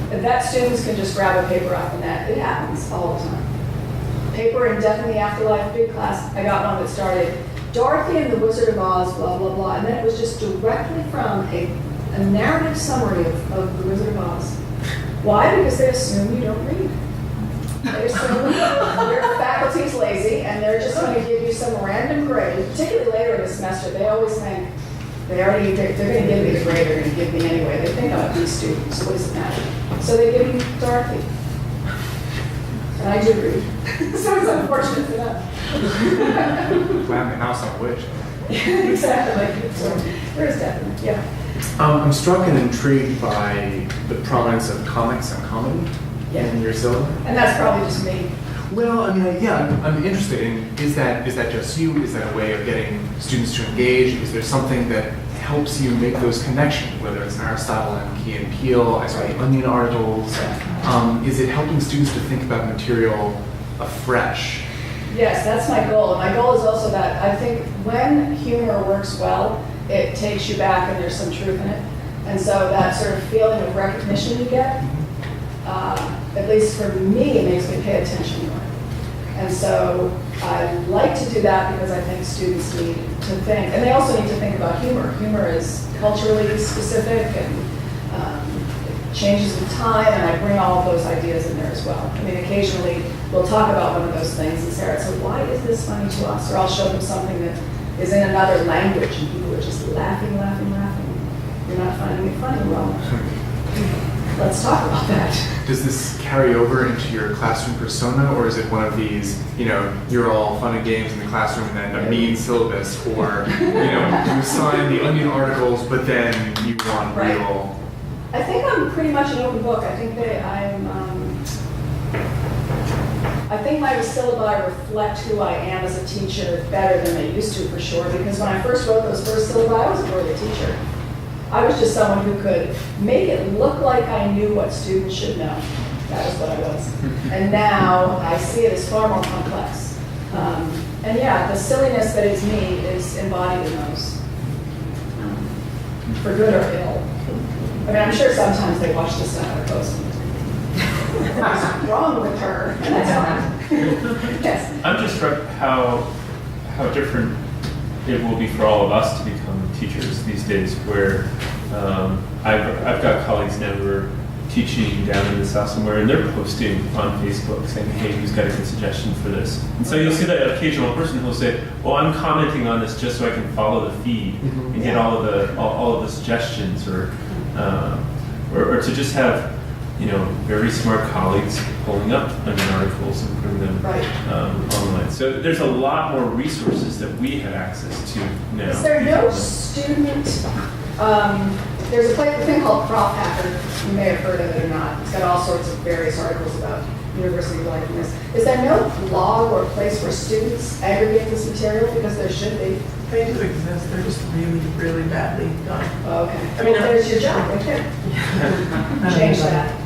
that students can just grab a paper off the net. It happens all the time. Paper in Death in the Afterlife, big class. I got one that started Dorothy and the Wizard of Oz, blah, blah, blah. And then it was just directly from a narrative summary of the Wizard of Oz. Why? Because they assume you don't read. They assume your faculty's lazy and they're just going to give you some random grade, particularly later in the semester. They always think they're going to give me the grade they're going to give me anyway. They think I'm a B student, so what does it matter? So they give you Dorothy. And I I do read. So it's unfortunate for them. Wow, and also which? Exactly. So there is definitely, yeah. I'm struck and intrigued by the prominence of comics and comedy in your syllabus. And that's probably just me. Well, I mean, I'm interested in, is that just you? Is that a way of getting students to engage? Is there something that helps you make those connections, whether it's Aristotle and Key and Peele, I saw the Onion articles? Is it helping students to think about material afresh? Yes, that's my goal. My goal is also that I think when humor works well, it takes you back and there's some truth in it. And so that sort of feeling of recognition you get, at least for me, it makes me pay attention more. And so I like to do that because I think students need to think, and they also need to think about humor. Humor is culturally specific and it changes with time, and I bring all of those ideas in there as well. I mean, occasionally we'll talk about one of those things and Sarah said, why is this funny to us? Or I'll show them something that is in another language and people are just laughing. You're not finding it funny. Well, let's talk about that. Does this carry over into your classroom persona, or is it one of these, you're all fun and games in the classroom and then a mean syllabus, or, you sign the Onion articles, but then you want real... I think I'm pretty much an open book. I think I think my syllabi reflect who I am as a teacher better than they used to, for sure, because when I first wrote those first syllabi, I was a brilliant teacher. I was just someone who could make it look like I knew what students should know. That was what I was. And now I see it as far more complex. And yeah, the silliness that is me is embodied in those, for good or ill. I mean, I'm sure sometimes they watch this stuff and post. What's wrong with her? And that's fine. Yes. I'm just struck how different it will be for all of us to become teachers these days, where I've got colleagues now who are teaching down in the South somewhere, and they're posting on Facebook saying, hey, who's got a good suggestion for this? And so you'll see that occasional person who will say, well, I'm commenting on this just so I can follow the feed and get all of the suggestions, or to just have very smart colleagues pulling up Onion articles and putting them online. So there's a lot more resources that we have access to now. Is there no student, there's a thing called Prof Hacker, you may have heard of it or not. It's got all sorts of various articles about university life and this. Is there no blog or place where students aggregate this material? Because there should be. They do exist, they're just really, really badly done. Oh, okay. I mean, there's your job, right there. Change that.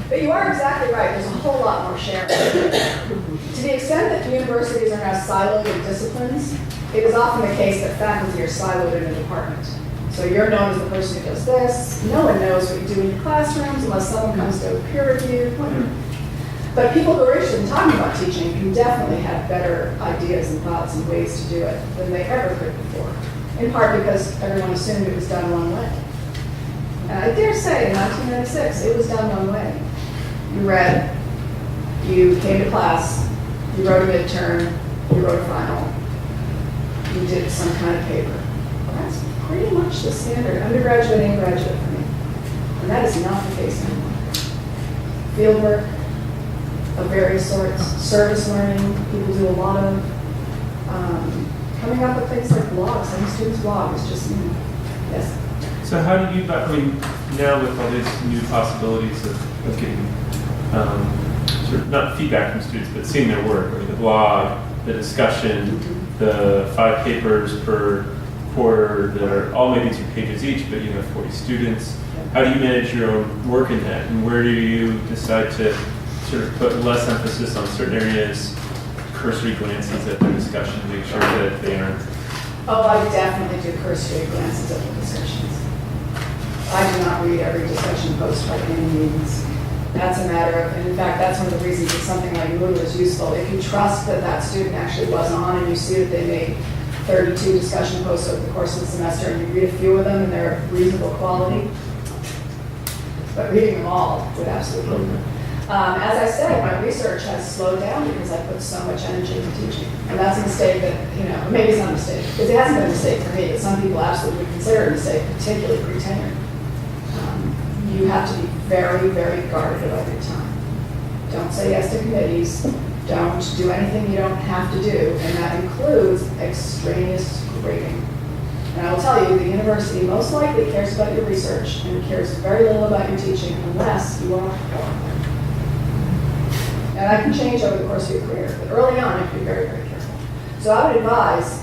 But you are exactly right. There's a whole lot more sharing. To the extent that universities are now siloed in disciplines, it is often the case that faculty are siloed in a department. So you're known as the person who does this. No one knows what you do in your classrooms unless someone comes to a peer review. But people who are interested in talking about teaching can definitely have better ideas and thoughts and ways to do it than they ever could before. In part because everyone assumed it was done one way. And I dare say, in 1996, it was done one way. You read, you came to class, you wrote a midterm, you wrote a final, you did some kind of paper. That's pretty much the standard, undergraduate and graduate for me. And that is not the case anymore. Fieldwork of various sorts, service learning, people do a lot of coming up with things like blogs. Some students blog is just new. Yes? So how do you, now with all these new possibilities of getting sort of not feedback from students, but seeing their work, or the blog, the discussion, the 5 papers per quarter that are all maybe 2 pages each, but you have 40 students. How do you manage your own work in that? And where do you decide to sort of put less emphasis on certain areas, cursory glances at the discussion, make sure that they aren't? Oh, I definitely do cursory glances at the discussions. I do not read every discussion post by any means. That's a matter of, and in fact, that's one of the reasons that something like Moodle is useful. If you trust that that student actually was on and you see that they made 32 discussion posts over the course of the semester and you read a few of them and they're of reasonable quality, but reading them all would absolutely. As I say, my research has slowed down because I put so much energy into teaching. And that's a mistake that, maybe it's not a mistake, because it hasn't been a mistake for me, but some people absolutely consider it a mistake, particularly pre-tenure. You have to be very, very guarded about your time. Don't say yes to committees. Don't do anything you don't have to do, and that includes extraneous grading. And I will tell you, the university most likely cares about your research and cares very little about your teaching unless you are qualified. And that can change over the course of your career, but early on, you have to be very, very careful. So I would advise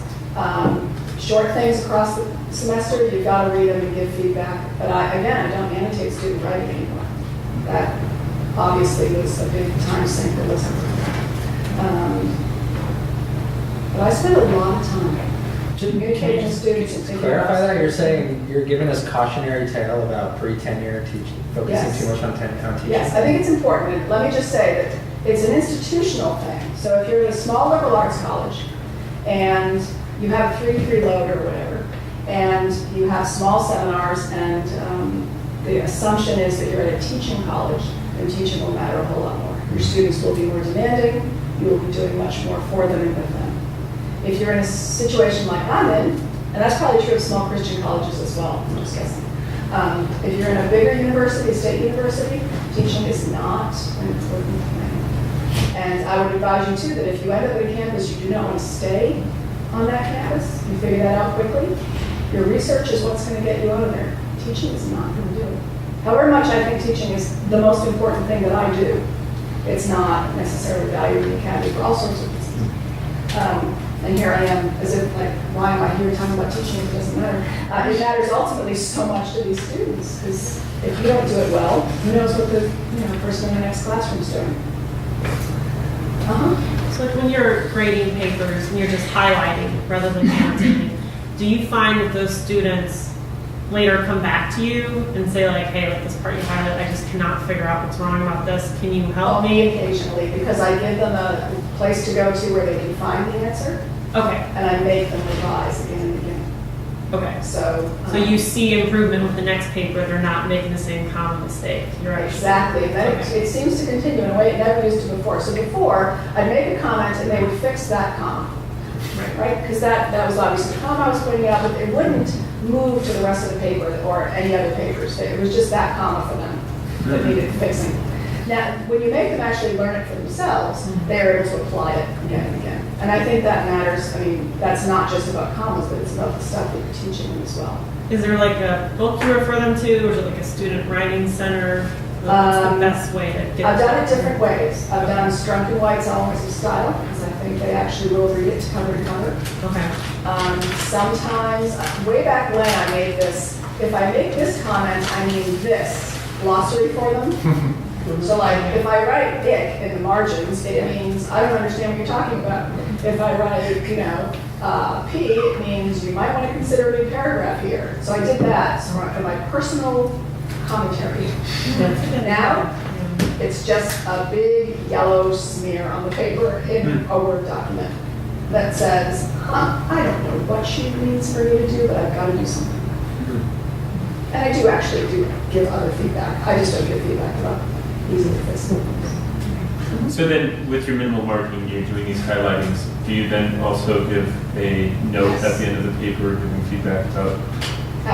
short things across the semester. You've got to read them and give feedback. But I don't annotate student writing anymore. That obviously was a big time sink that wasn't. But I spent a lot of time communicating with students and thinking Clarify about that, you're saying you're giving us cautionary tale about pre-tenure teaching, focusing Yes. too much on teaching. Yes, I think it's important. Let me just say that it's an institutional thing. So if you're in a small liberal arts college and you have a 3-3 load or whatever, and you have small seminars, and the assumption is that you're at a teaching college, then teaching will matter a whole lot more. Your students will be more demanding. You will be doing much more for them and with them. If you're in a situation like I'm in, and that's probably true of small Christian colleges as well, I'm just guessing. If you're in a bigger university, state university, teaching is not an important thing. And I would advise you too that if you end up at a campus you do not want to stay on that campus, you figure that out quickly. Your research is what's going to get you out of there. Teaching is not going to do it. However much I think teaching is the most important thing that I do, it's not necessarily valued in the academy for all sorts of reasons. And here I am, as if like, why am I here talking about teaching? It doesn't matter. It matters ultimately so much to these students, because if you don't do it well, who knows what the person in the next classroom is doing. So like when you're grading papers and you're just highlighting rather than annotating, do you find that those students later come back to you and say like, hey, like this part you highlighted, I just cannot figure out what's wrong about this. Can you help me? Occasionally, because I give them a place to go to where they can find the answer. Okay. And I make them revise again and again. Okay. So you see improvement with the next paper, they're not making the same common mistake. You're right. Exactly. And then it seems to continue in a way it never used to before. So before, I'd make a comment and they would fix that comma. Right? Because that was obviously the comma I was putting out, but they wouldn't move to the rest of the paper or any other papers. It was just that comma for them that needed fixing. Now, when you make them actually learn it for themselves, they're able to apply it again and again. And I think that matters. I mean, that's not just about commas, but it's about the stuff that you're teaching them as well. Is there like a book you refer them to, or is it like a student writing center? What's the best way to get I've done it different ways. I've done Strunk and White's Elements of Style, because I think they actually will read it cover to cover. Okay. Sometimes, way back when I made this, if I make this comment, I mean this glossary for them. So like, if I write ick in the margins, it means I don't understand what you're talking about. If I write, P, it means you might want to consider a new paragraph here. So I did that for my personal commentary. Now, it's just a big yellow smear on the paper in a Word document that says, I don't know what she needs for me to do, but I've got to do something. And I do actually give other feedback. I just don't give feedback about easy to fix things. So then, with your minimal marking, you're doing these highlightings. Do you then also give a note at the end of the paper giving feedback about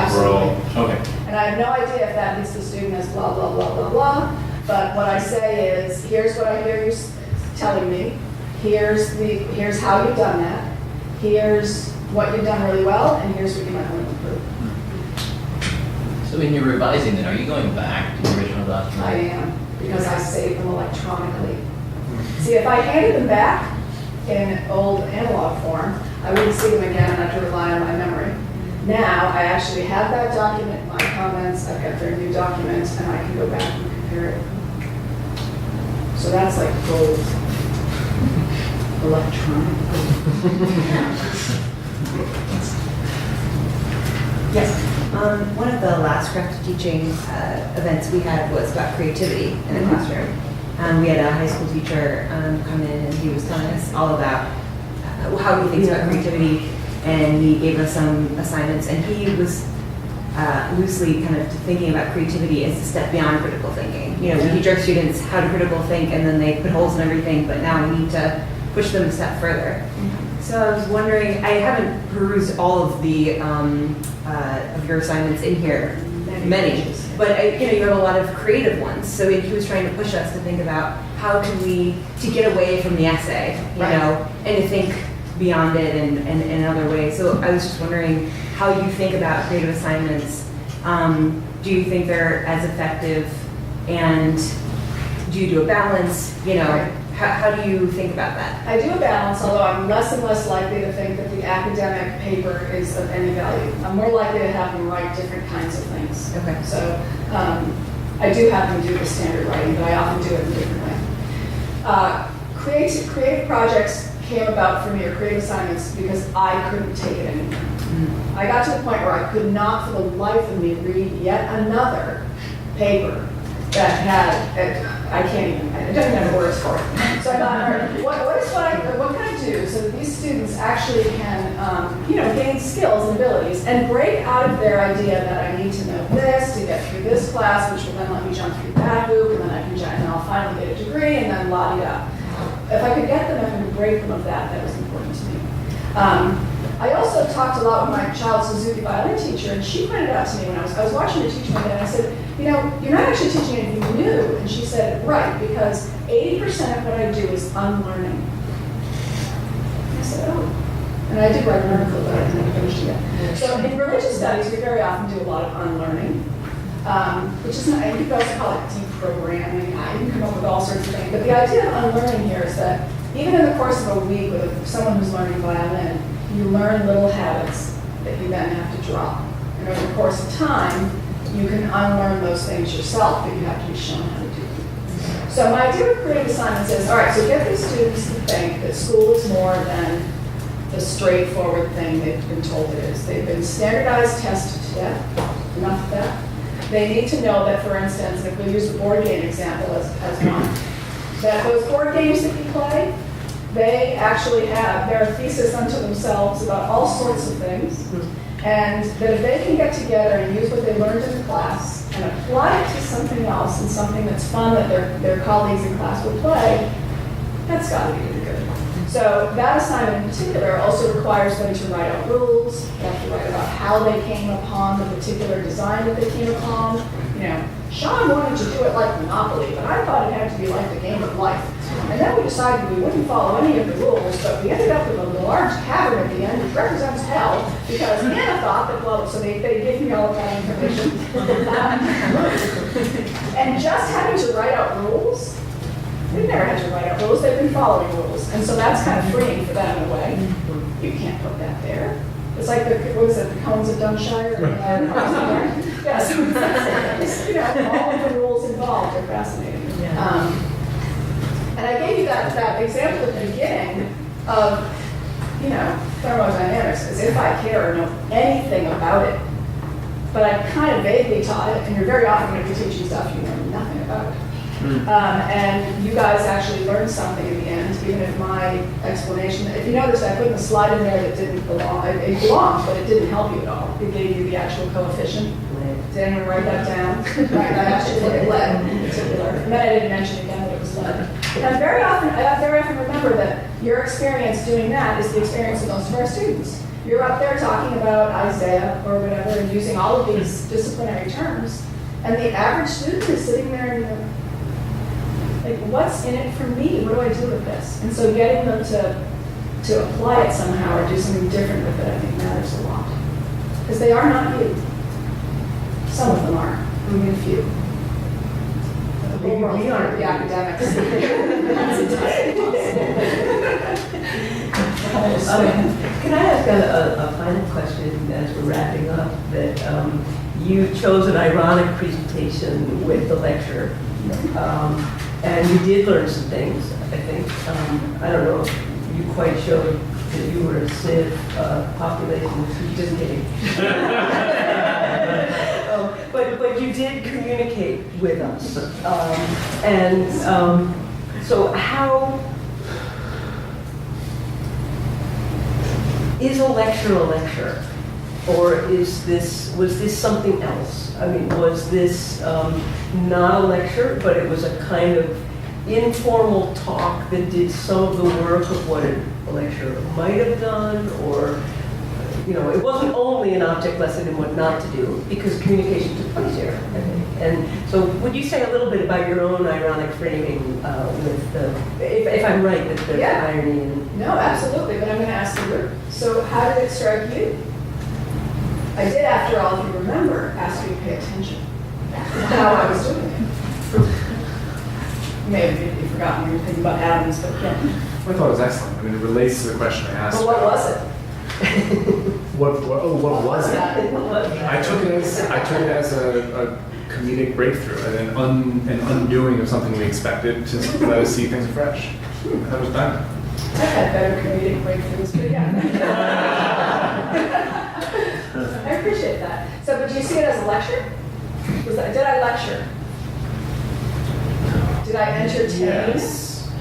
overall? Okay. And I have no idea if that means the student is blah, blah, blah, blah, blah. But what I say is, here's what I hear you telling me. Here's how you've done that. Here's what you've done really well, and here's what you might want to improve. So when you're revising then, are you going back to the original document? I am, because I save them electronically. See, if I handed them back in old analog form, I wouldn't see them again and I have to rely on my memory. Now, I actually have that document, my comments, I've got their new documents, and I can go back and compare it. So that's like gold. Electronic gold. Yes. One of the last craft teaching events we had was about creativity in the classroom. We had a high school teacher come in and he was telling us all about how he thinks about creativity, and he gave us some assignments, and he was loosely kind of thinking about creativity as a step beyond critical thinking. We teach our students how to critical think and then they put holes in everything, but now we need to push them a step further. So I was wondering, I haven't perused all of the of your assignments in here, many, but you have a lot of creative ones. So he was trying to push us to think about how can we, to get away from the essay, you Right. know, and to think beyond it and in other ways. So I was just wondering how you think about creative assignments. Do you think they're as effective, and do you do a balance? You know, Right. how do you think about that? I do a balance, although I'm less and less likely to think that the academic paper is of any value. I'm more likely to have them write different kinds of things. Okay. So I do have them do the standard writing, but I often do it in a different way. Creative projects came about for me, or creative assignments, because I couldn't take it anymore. I got to the point where I could not for the life of me read yet another paper that had, I can't even, I don't even have words for it. So I thought, all right, what can I do so that these students actually can, gain skills and abilities and break out of their idea that I need to know this to get through this class, which will then let me jump through that hoop, and then I can jump, and I'll finally get a degree, and then la-di-da. If I could get them, if I could break them of that, that was important to me. I also talked a lot with my child's Suzuki violin teacher, and she pointed out to me when I was watching her teach one day, and I said, you know, you're not actually teaching anything new. And she said, right, because 80% of what I do is unlearning. And I said, oh. And I did write an article about it, and I finished it. So in religious studies, we very often do a lot of unlearning, which is not, you could also call it deprogramming. You can come up with all sorts of things. But the idea of unlearning here is that even in the course of a week with someone who's learning violin, you learn little habits that you then have to drop. And over the course of time, you can unlearn those things yourself, but you have to be shown how to do them. So my idea with creative assignments is, all right, so get these students to think that school is more than the straightforward thing they've been told it is. They've been standardized, tested to death, enough of that. They need to know that, for instance, if we use the board game example as one, that those board games that you play, they actually have their thesis unto themselves about all sorts of things. And that if they can get together and use what they learned in the class and apply it to something else and something that's fun that their colleagues in class will play, that's got to be really good. So that assignment in particular also requires them to write out rules. They have to write about how they came upon the particular design that they came upon. You know, Sean wanted to do it like Monopoly, but I thought it had to be like the game of life. And then we decided we wouldn't follow any of the rules, but we ended up with a large cavern at the end, which represents hell, because Hannah thought that, well, so they gave me all of that information. And just having to write out rules, they've never had to write out rules, they've been following rules. And so that's kind of freeing for them in a way. You can't put that there. It's like the, what is it, the cones of Dunshire? Yeah, so it's, all of the rules involved are fascinating. And I gave you that example at the beginning of, thermodynamics, as if I care or know anything about it. But I kind of vaguely taught it, and you're very often going to be teaching stuff you know nothing about. And you guys actually learned something in the end, even if my explanation, if you notice, I put the slide in there that didn't belong. It belonged, but it didn't help you at all. It gave you the actual coefficient. Did anyone write that down? Right, I actually looked at lead in particular. And then I didn't mention again that it was lead. And I very often remember that your experience doing that is the experience of most of our students. You're up there talking about Isaiah or whatever and using all of these disciplinary terms, and the average student is sitting there and like, what's in it for me? What do I do with this? And so getting them to apply it somehow or do something different with it, I think matters a lot. Because they are not you. Some of them are, only a few. We aren't the academics. Can I ask a final question as we're wrapping up? That you chose an ironic presentation with the lecture, and you did learn some things, I think. I don't know if you quite showed that you were a SNF population, just kidding. But you did communicate with us. So how is a lecture? Or was this something else? I mean, was this not a lecture, but it was a kind of informal talk that did some of the work of what a lecture might have done? Or it wasn't only an object lesson in what not to do, because communication took place here, I think. And so would you say a little bit about your own ironic framing with the, if I'm right, that there's irony in... No, absolutely, but I'm going to ask you, so how did it strike you? I did, after all, if you remember, ask you to pay attention to how I was doing it. You may have forgotten your opinion about atoms, but yeah. I thought it was excellent. I mean, it relates to the question I asked. Well, what was it? What was it? I took it as a comedic breakthrough and an undoing of something we expected to let us see things fresh. That was done. I've had better comedic breakthroughs, but yeah. I appreciate that. So, but do you see it as a lecture? Did I lecture? Did I entertain? Yes.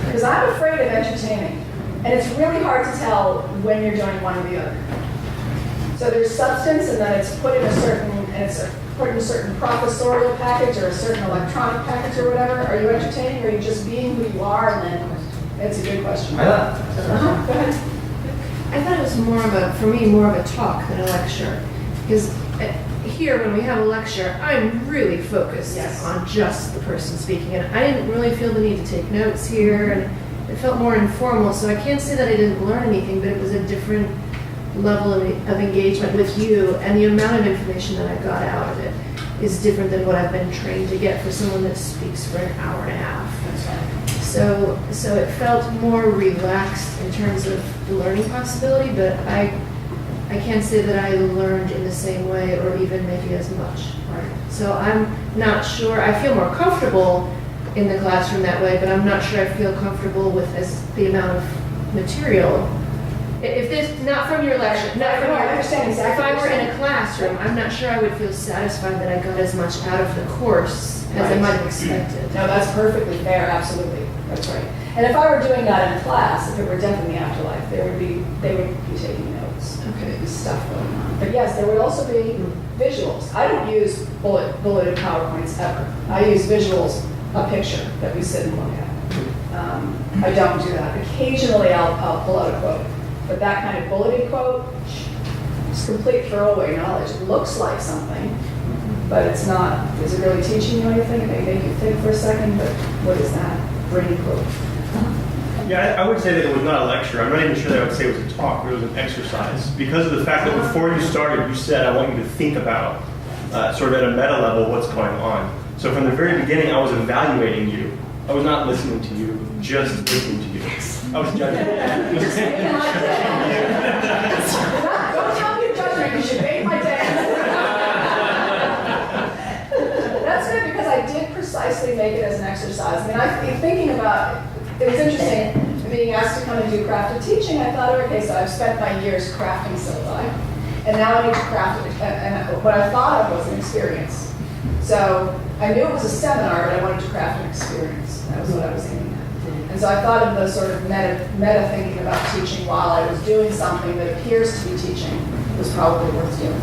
Because I'm afraid of entertaining. And it's really hard to tell when you're doing one or the other. So there's substance, and then it's put in a certain professorial package or a certain electronic package or whatever. Are you entertaining, or are you just being who you are? And then it's a good question. Go ahead. I thought it was for me, more of a talk than a lecture. Because here, when we have a lecture, I'm really focused on just the person speaking. And I didn't really feel the need to take notes here. And it felt more informal. So I can't say that I didn't learn anything, but it was a different level of engagement with you. And the amount of information that I got out of it is different than what I've been trained to get for someone that speaks for an hour and a half. That's right. So it felt more relaxed in terms of the learning possibility, but I can't say that I learned in the same way or even maybe as much. Right. So I'm not sure. I feel more comfortable in the classroom that way, but I'm not sure I feel comfortable with the amount of material. If this, not from your lecture, not from your, I understand exactly if I what were you're in a classroom, I'm not sure I would feel satisfied that I got as much out of the course as I might have expected. No, that's perfectly fair, absolutely. That's right. And if I were doing that in class, if it were Death in the Afterlife, they would be taking notes. Okay. There'd be stuff going on. But yes, there would also be visuals. I don't use bulleted PowerPoints ever. I use visuals, a picture that we sit and look at. I don't do that. Occasionally I'll pull out a quote. But that kind of bulleted quote, it's complete throwaway knowledge. It looks like something, but it's not. Is it really teaching you anything? It may make you think for a second, but what is that? Brainy quote. Yeah, I would say that it was not a lecture. I'm not even sure that I would say it was a talk, but it was an exercise. Because of the fact that before you started, you said, I want you to think about, sort of at a meta level, what's going on. So from the very beginning, I was evaluating you. I was not listening to you, just listening to you. I was judging you. Don't tell me you're judging me, because you made my day. That's good, because I did precisely make it as an exercise. I mean, I've been thinking about it was interesting being asked to come and do crafted teaching. I thought, okay, so I've spent my years crafting syllabi, and now I need to craft it. And what I thought of was an experience. So I knew it was a seminar, but I wanted to craft an experience. That was what I was aiming at. And so I thought of the sort of meta thinking about teaching while I was doing something that appears to be teaching was probably worth doing.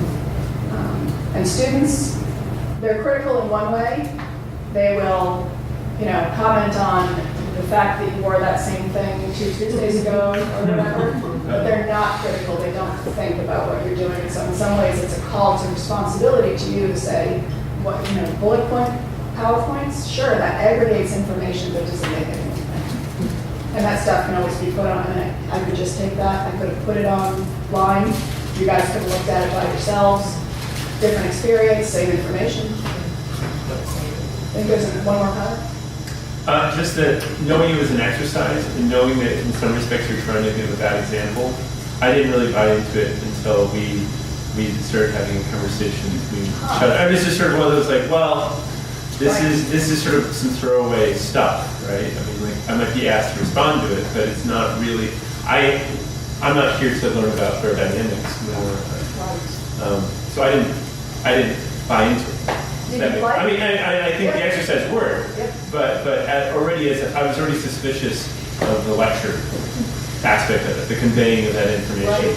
And students, they're critical in one way. They will, comment on the fact that you wore that same thing 2 Tuesdays ago or whatever, but they're not critical. They don't think about what you're doing. And so in some ways, it's a call to responsibility to you to say, bullet point PowerPoints, sure, that aggregates information, but doesn't make anything. And that stuff can always be put on, and I could just take that, I could have put it online. You guys could have looked at it by yourselves. Different experience, same information. I think there's one more comment. Just that knowing it was an exercise and knowing that in some respects you're trying to give a bad example, I didn't really buy into it until we started having a conversation between each other. I was just sort of one of those like, well, this is sort of some throwaway stuff, right? I mean, like I might be asked to respond to it, but it's not really. I'm not here to learn about aerodynamics more. So I didn't buy into it. I mean, I think the exercise worked, but I was already suspicious of the lecture aspect of it, the conveying of that information. Right.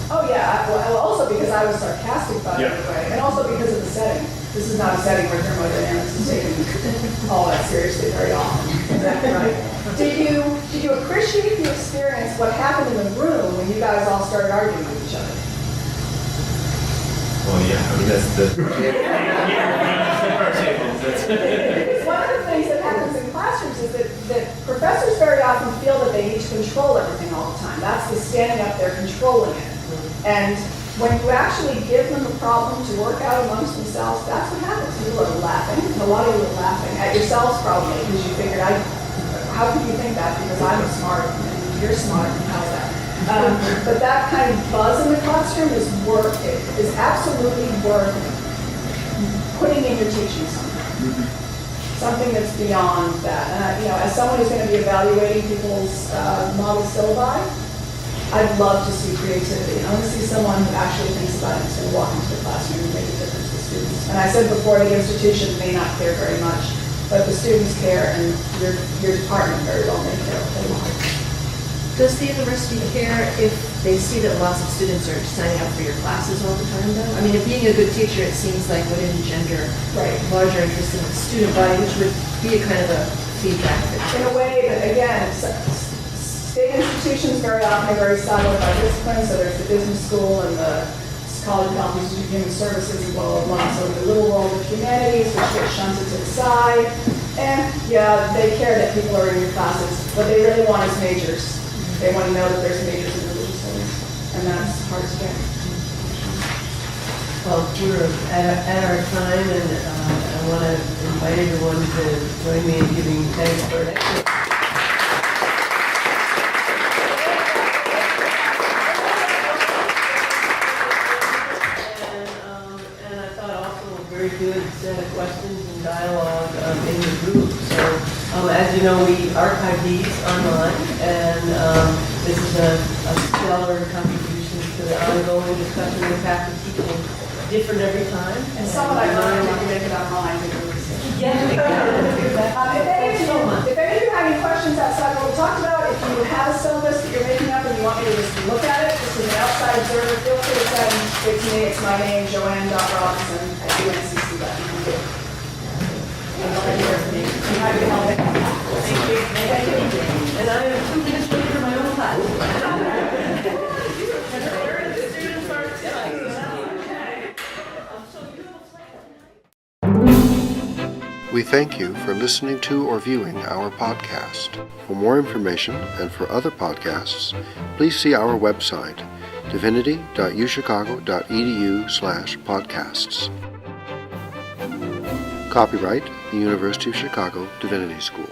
Oh yeah, well, also because I was sarcastic about it anyway, and also because of the setting. This is not a setting where thermodynamics is taken all that seriously very often. Exactly right. Did you appreciate appreciate the experience, what happened in the room when you guys all started arguing with each other? Well, yeah, I mean, that's the... One of the things that happens in classrooms is that professors very often feel that they need to control everything all the time. That's the standing up there controlling it. And when you actually give them a problem to work out amongst themselves, that's what happens. People are laughing, and a lot of you are laughing at yourselves probably, because you figured, how could you think that? Because I'm smart, and you're smart, and how's that? But that kind of buzz in the classroom is absolutely worth putting in your teaching something that's beyond that. And as someone who's going to be evaluating people's model syllabi, I'd love to see creativity. I want to see someone who actually thinks about it and is going to walk into the classroom and make a difference to students. And I said before, the institution may not care very much, but the students care, and your department very well may care what they want. Does the university care if they see that lots of students are signing up for your classes all the time, though? I mean, being a good teacher, it seems like would engender larger interest in the student body, which would be a kind of a feedback. In a way that, again, state institutions very often are very siloed by discipline, so there's the business school and the College of Health and Human Services and blah, blah, blah. So the little world of humanities, which gets shunted to the side. And yeah, they care that people are in your classes. What they really want is majors. They want to know that there's majors in religious studies, and that's hard to get. Well, we're at our time, and I want to invite everyone to join me in giving thanks for an excellent. And I thought also a very good set of questions and dialogue in the group. So, as you know, we archive these online, and this is a stellar contribution to the ongoing discussion of fact of teaching, different every time. And someone I learned if you make it online, you can research. Yeah, exactly. If any of you have any questions outside of what we talked about, if you have a syllabus that you're making up and you want me to just look at it, this is an outside observer, feel free to send it to me. It's my name, Joanne.Robinson at UNCC.edu. I'm happy to help. Thank you. Thank you. And I am 2 minutes late for my own class. We thank you for listening to or viewing our podcast. For more information and for other podcasts, please see our website, divinity.uchicago.edu/podcasts. Copyright, the University of Chicago Divinity School.